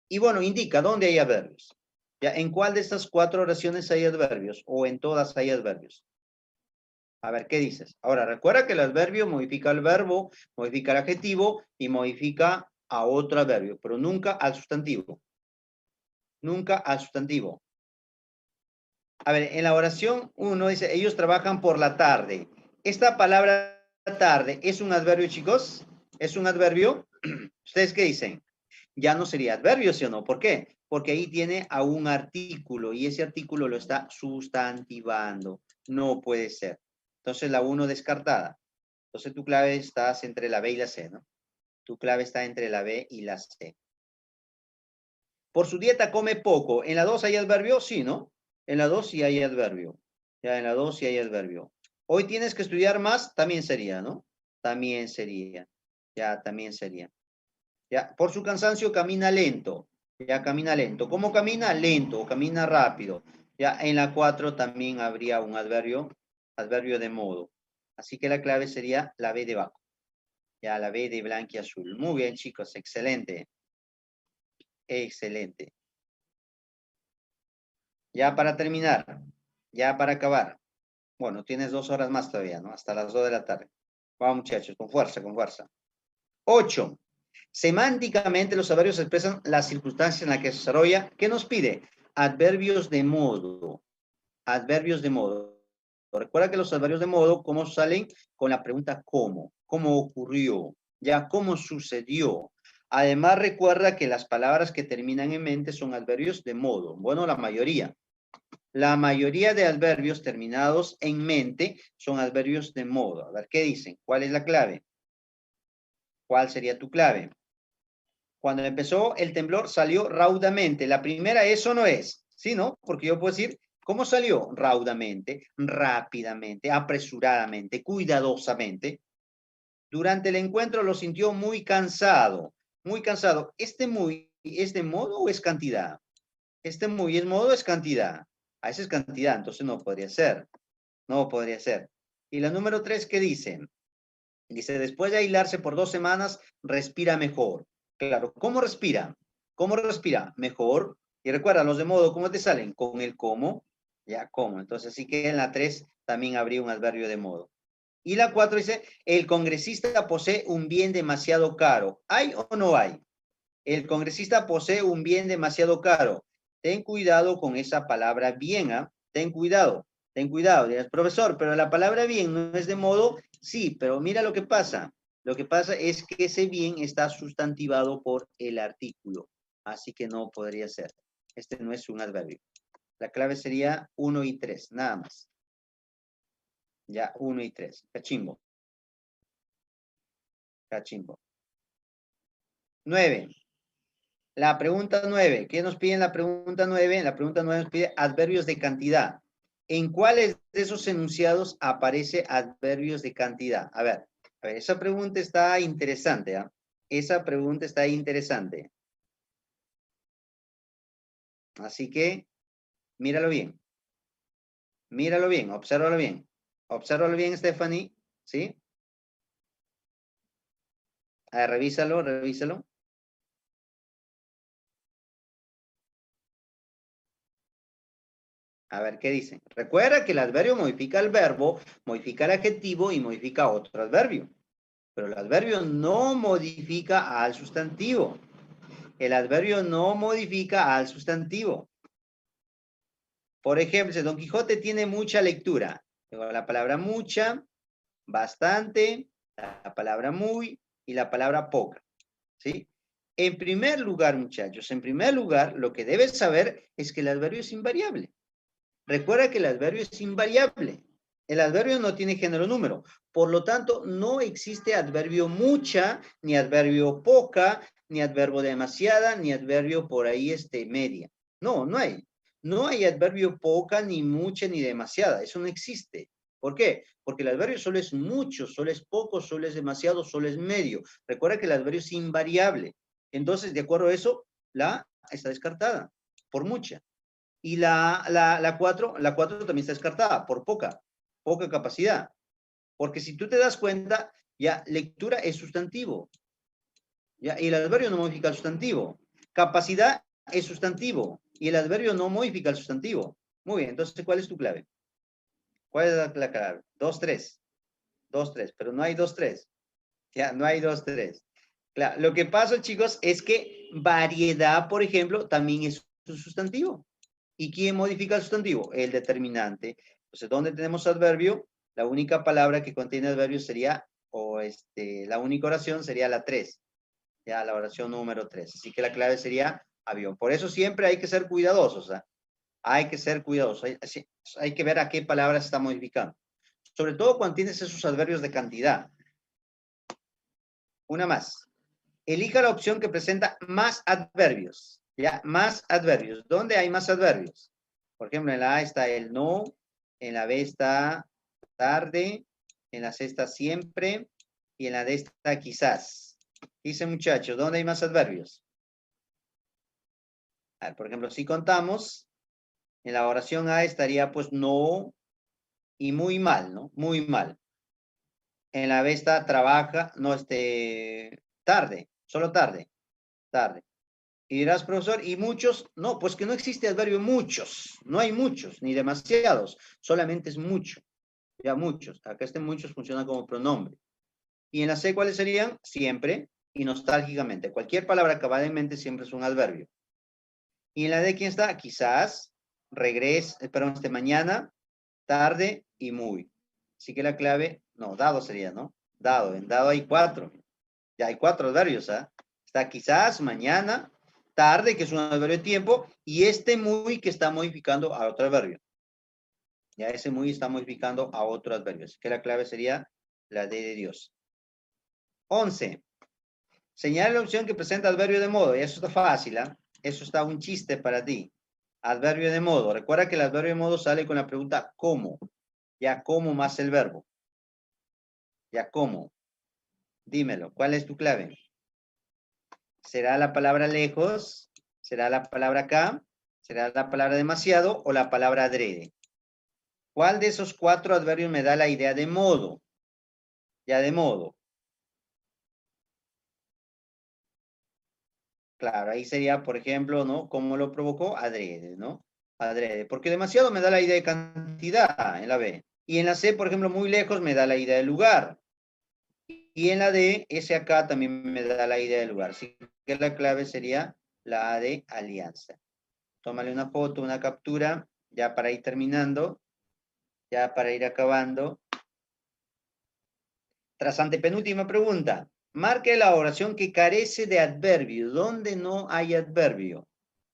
Y bueno, indica dónde hay adverbios. ¿Ya? ¿En cuál de estas 4 oraciones hay adverbios? ¿O en todas hay adverbios? A ver, ¿qué dices? Ahora, recuerda que el adverbio modifica el verbo, modifica el adjetivo y modifica a otro adverbio, pero nunca al sustantivo. Nunca al sustantivo. A ver, en la oración 1 dice, ellos trabajan por la tarde. Esta palabra tarde, ¿es un adverbio, chicos? ¿Es un adverbio? ¿Ustedes qué dicen? Ya no sería adverbio, ¿sí o no? ¿Por qué? Porque ahí tiene a un artículo y ese artículo lo está sustantivando. No puede ser. Entonces la 1 descartada. Entonces tu clave está entre la B y la C, ¿no? Tu clave está entre la B y la C. Por su dieta come poco. ¿En la 2 hay adverbio? Sí, ¿no? En la 2 sí hay adverbio. Ya, en la 2 sí hay adverbio. Hoy tienes que estudiar más, también sería, ¿no? También sería. Ya, también sería. Ya, por su cansancio camina lento. Ya, camina lento. ¿Cómo camina? Lento o camina rápido. Ya, en la 4 también habría un adverbio de modo. Así que la clave sería la B de Baco. Ya, la B de blanco y azul. Muy bien, chicos, excelente. Excelente. Ya para terminar, ya para acabar. Bueno, tienes 2 horas más todavía, ¿no? Hasta las 2 de la tarde. Vamos, muchachos, con fuerza, con fuerza. 8. Semánticamente los adverbios expresan las circunstancias en las que se desarrolla. ¿Qué nos pide? Adverbios de modo. Adverbios de modo. Recuerda que los adverbios de modo, ¿cómo salen? Con la pregunta ¿cómo? ¿Cómo ocurrió? Ya, ¿cómo sucedió? Además, recuerda que las palabras que terminan en mente son adverbios de modo. Bueno, la mayoría. La mayoría de adverbios terminados en mente son adverbios de modo. A ver, ¿qué dicen? ¿Cuál es la clave? ¿Cuál sería tu clave? Cuando empezó el temblor salió raudamente. La primera eso no es, ¿sí, no? Porque yo puedo decir, ¿cómo salió? Raudamente, rápidamente, apresuradamente, cuidadosamente. Durante el encuentro lo sintió muy cansado, muy cansado. ¿Este muy es de modo o es cantidad? Este muy es modo o es cantidad. A esa es cantidad, entonces no podría ser. No podría ser. Y la número 3, ¿qué dice? Dice, después de aislarse por 2 semanas, respira mejor. Claro, ¿cómo respira? ¿Cómo respira? Mejor. Y recuerda, los de modo, ¿cómo te salen? Con el cómo. Ya, cómo. Entonces, sí que en la 3 también habría un adverbio de modo. Y la 4 dice, el congresista posee un bien demasiado caro. ¿Hay o no hay? El congresista posee un bien demasiado caro. Ten cuidado con esa palabra bien, ¿ah? Ten cuidado, dirás, profesor, pero la palabra bien no es de modo, sí, pero mira lo que pasa. Lo que pasa es que ese bien está sustantivado por el artículo, así que no podría ser. Este no es un adverbio. La clave sería 1 y 3, nada más. Ya, 1 y 3. Cachimbo. Cachimbo. 9. La pregunta 9. ¿Qué nos pide en la pregunta 9? La pregunta 9 nos pide adverbios de cantidad. ¿En cuáles de esos enunciados aparece adverbios de cantidad? A ver, esa pregunta está interesante, ¿ah? Esa pregunta está interesante. Así que, míralo bien. Míralo bien, obsérvalo bien. Obsérvalo bien, Stephanie, ¿sí? A ver, revísalo, revísalo. A ver, ¿qué dice? Recuerda que el adverbio modifica el verbo, modifica el adjetivo y modifica otro adverbio. Pero el adverbio no modifica al sustantivo. El adverbio no modifica al sustantivo. Por ejemplo, Don Quijote tiene mucha lectura. Tengo la palabra mucha, bastante, la palabra muy y la palabra poca. ¿Sí? En primer lugar, muchachos, en primer lugar, lo que debes saber es que el adverbio es invariable. Recuerda que el adverbio es invariable. El adverbio no tiene género número. Por lo tanto, no existe adverbio mucha, ni adverbio poca, ni adverbio demasiada, ni adverbio por ahí media. No, no hay. No hay adverbio poca, ni mucha, ni demasiada. Eso no existe. ¿Por qué? Porque el adverbio solo es mucho, solo es poco, solo es demasiado, solo es medio. Recuerda que el adverbio es invariable. Entonces, de acuerdo a eso, la está descartada por mucha. Y la 4 también está descartada por poca capacidad. Porque si tú te das cuenta, ya lectura es sustantivo. Ya, y el adverbio no modifica el sustantivo. Capacidad es sustantivo. Y el adverbio no modifica el sustantivo. Muy bien, entonces, ¿cuál es tu clave? ¿Cuál es la clave? 2, 3. 2, 3, pero no hay 2, 3. Ya, no hay 2, 3. Claro, lo que pasa, chicos, es que variedad, por ejemplo, también es un sustantivo. ¿Y quién modifica el sustantivo? El determinante. Entonces, ¿dónde tenemos adverbio? La única palabra que contiene adverbio sería, la única oración sería la 3. Ya, la oración número 3. Así que la clave sería avión. Por eso siempre hay que ser cuidadosos. ¿Eh? Hay que ser cuidadosos. Hay que ver a qué palabra se está modificando. Sobre todo cuando tienes esos adverbios de cantidad. Una más. Elija la opción que presenta más adverbios. ¿Ya? Más adverbios. ¿Dónde hay más adverbios? Por ejemplo, en la A está el no, en la B está tarde, en la C está siempre y en la D está quizás. Dice, muchachos, ¿dónde hay más adverbios? A ver, por ejemplo, si contamos, en la oración A estaría pues no y muy mal, ¿no? Muy mal. En la B está trabaja, no, tarde, solo tarde, tarde. Y dirás, profesor, ¿y muchos? No, pues que no existe adverbio muchos. No hay muchos, ni demasiados. Solamente es mucho. Ya muchos. Acá muchos funciona como pronombre. Y en la C, ¿cuáles serían? Siempre y nostálgicamente. Cualquier palabra acabada en mente siempre es un adverbio. Y en la D, ¿quién está? Quizás, perdón, mañana, tarde y muy. Así que la clave, no, dado sería, ¿no? Dado. En dado hay 4. Ya hay 4 adverbios, ¿ah? Está quizás, mañana, tarde, que es un adverbio de tiempo, y muy que está modificando a otro adverbio. Ya ese muy está modificando a otro adverbio. Así que la clave sería la D de Dios. 11. Señala la opción que presenta adverbio de modo. Y eso está fácil, ¿ah? Eso está un chiste para ti. Adverbio de modo. Recuerda que el adverbio de modo sale con la pregunta ¿cómo? Ya, ¿cómo más el verbo? Ya, ¿cómo? Dímelo. ¿Cuál es tu clave? ¿Será la palabra lejos? ¿Será la palabra acá? ¿Será la palabra demasiado o la palabra adrede? ¿Cuál de esos 4 adverbios me da la idea de modo? Ya de modo. Claro, ahí sería, por ejemplo, ¿no? ¿Cómo lo provocó? Adrede, ¿no? Adrede. Porque demasiado me da la idea de cantidad en la B. Y en la C, por ejemplo, muy lejos me da la idea de lugar. Y en la D, ese acá también me da la idea del lugar. Así que la clave sería la A de alianza. Tómale una foto, una captura, ya para ir terminando, ya para ir acabando. Tras antepenúltima pregunta, marque la oración que carece de adverbio. ¿Dónde no hay adverbio?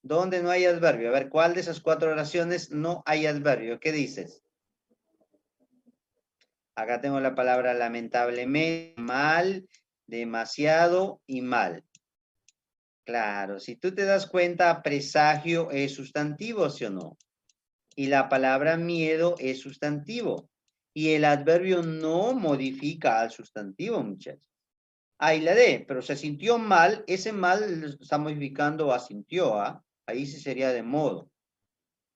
¿Dónde no hay adverbio? A ver, ¿cuál de esas 4 oraciones no hay adverbio? ¿Qué dices? Acá tengo la palabra lamentablemente, mal, demasiado y mal. Claro, si tú te das cuenta, presagio es sustantivo, ¿sí o no? Y la palabra miedo es sustantivo. Y el adverbio no modifica al sustantivo, muchachos. Ahí la D, pero se sintió mal, ese mal está modificando a sintió, ¿ah? Ahí sí sería de modo.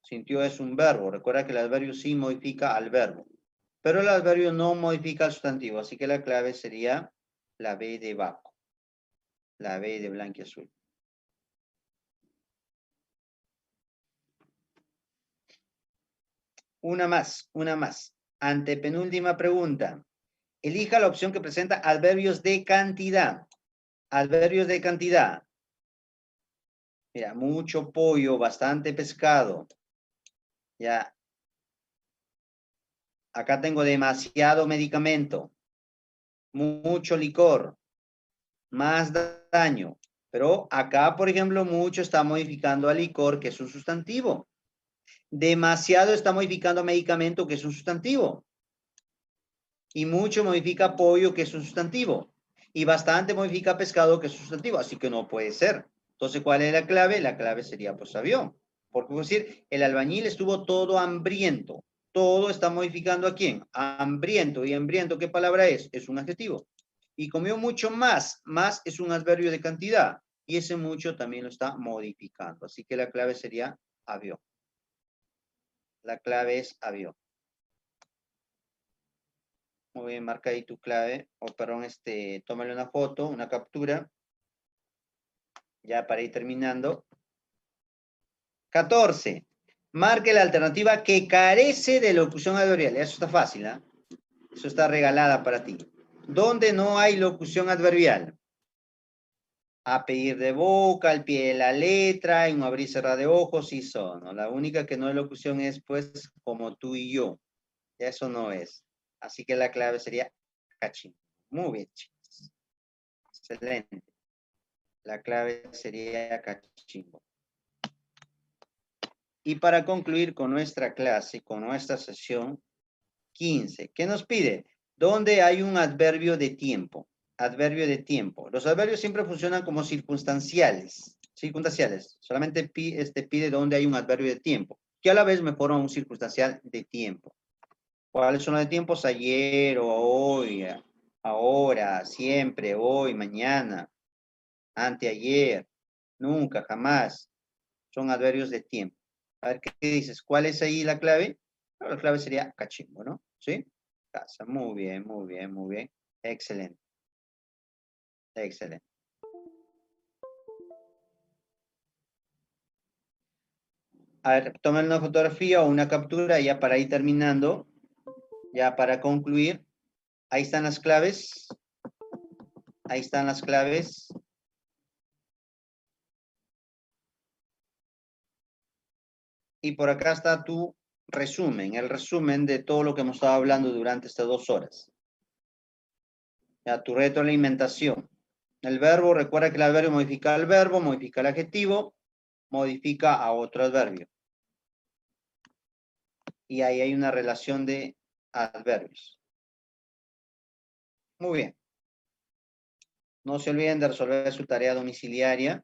Sintió es un verbo. Recuerda que el adverbio sí modifica al verbo. Pero el adverbio no modifica al sustantivo, así que la clave sería la B de Baco. La B de blanquiazul. Una más. Antepenúltima pregunta. Elija la opción que presenta adverbios de cantidad. Adverbios de cantidad. Mira, mucho pollo, bastante pescado. Ya. Acá tengo demasiado medicamento. Mucho licor. Más daño. Pero acá, por ejemplo, mucho está modificando a licor, que es un sustantivo. Demasiado está modificando medicamento, que es un sustantivo. Y mucho modifica pollo, que es un sustantivo. Y bastante modifica pescado, que es un sustantivo. Así que no puede ser. Entonces, ¿cuál es la clave? La clave sería, pues, avión. Porque, es decir, el albañil estuvo todo hambriento. Todo está modificando ¿a quién? Hambriento. ¿Y hambriento qué palabra es? Es un adjetivo. Y comió mucho más. Más es un adverbio de cantidad. Y ese mucho también lo está modificando. Así que la clave sería avión. La clave es avión. Muy bien, marca ahí tu clave. O perdón, tómale una foto, una captura. Ya para ir terminando. 14. Marque la alternativa que carece de locución adverbial. Eso está fácil, ¿eh? Eso está regalada para ti. ¿Dónde no hay locución adverbial? A pedir de boca, al pie de la letra, en un abrir y cerrar de ojos, sí son, ¿no? La única que no hay locución es, pues, como tú y yo. Eso no es. Así que la clave sería cachín. Muy bien, chicos. Excelente. La clave sería cachimbo. Y para concluir con nuestra clase, con nuestra sesión 15, ¿qué nos pide? ¿Dónde hay un adverbio de tiempo? Adverbio de tiempo. Los adverbios siempre funcionan como circunstanciales. Circunstanciales. Solamente pide dónde hay un adverbio de tiempo, que a la vez me forma un circunstancial de tiempo. ¿Cuáles son los de tiempos? Ayer o hoy, ahora, siempre, hoy, mañana, anteayer, nunca, jamás. Son adverbios de tiempo. A ver, ¿qué dices? ¿Cuál es ahí la clave? La clave sería cachimbo, ¿no? ¿Sí? Casa. Muy bien, muy bien, muy bien. Excelente. Excelente. A ver, tomen una fotografía o una captura ya para ir terminando. Ya para concluir. Ahí están las claves. Ahí están las claves. Y por acá está tu resumen, el resumen de todo lo que hemos estado hablando durante estas 2 horas. Ya, tu retroalimentación. El verbo, recuerda que el adverbio modifica el verbo, modifica el adjetivo, modifica a otro adverbio. Y ahí hay una relación de adverbios. Muy bien. No se olviden de resolver su tarea domiciliaria.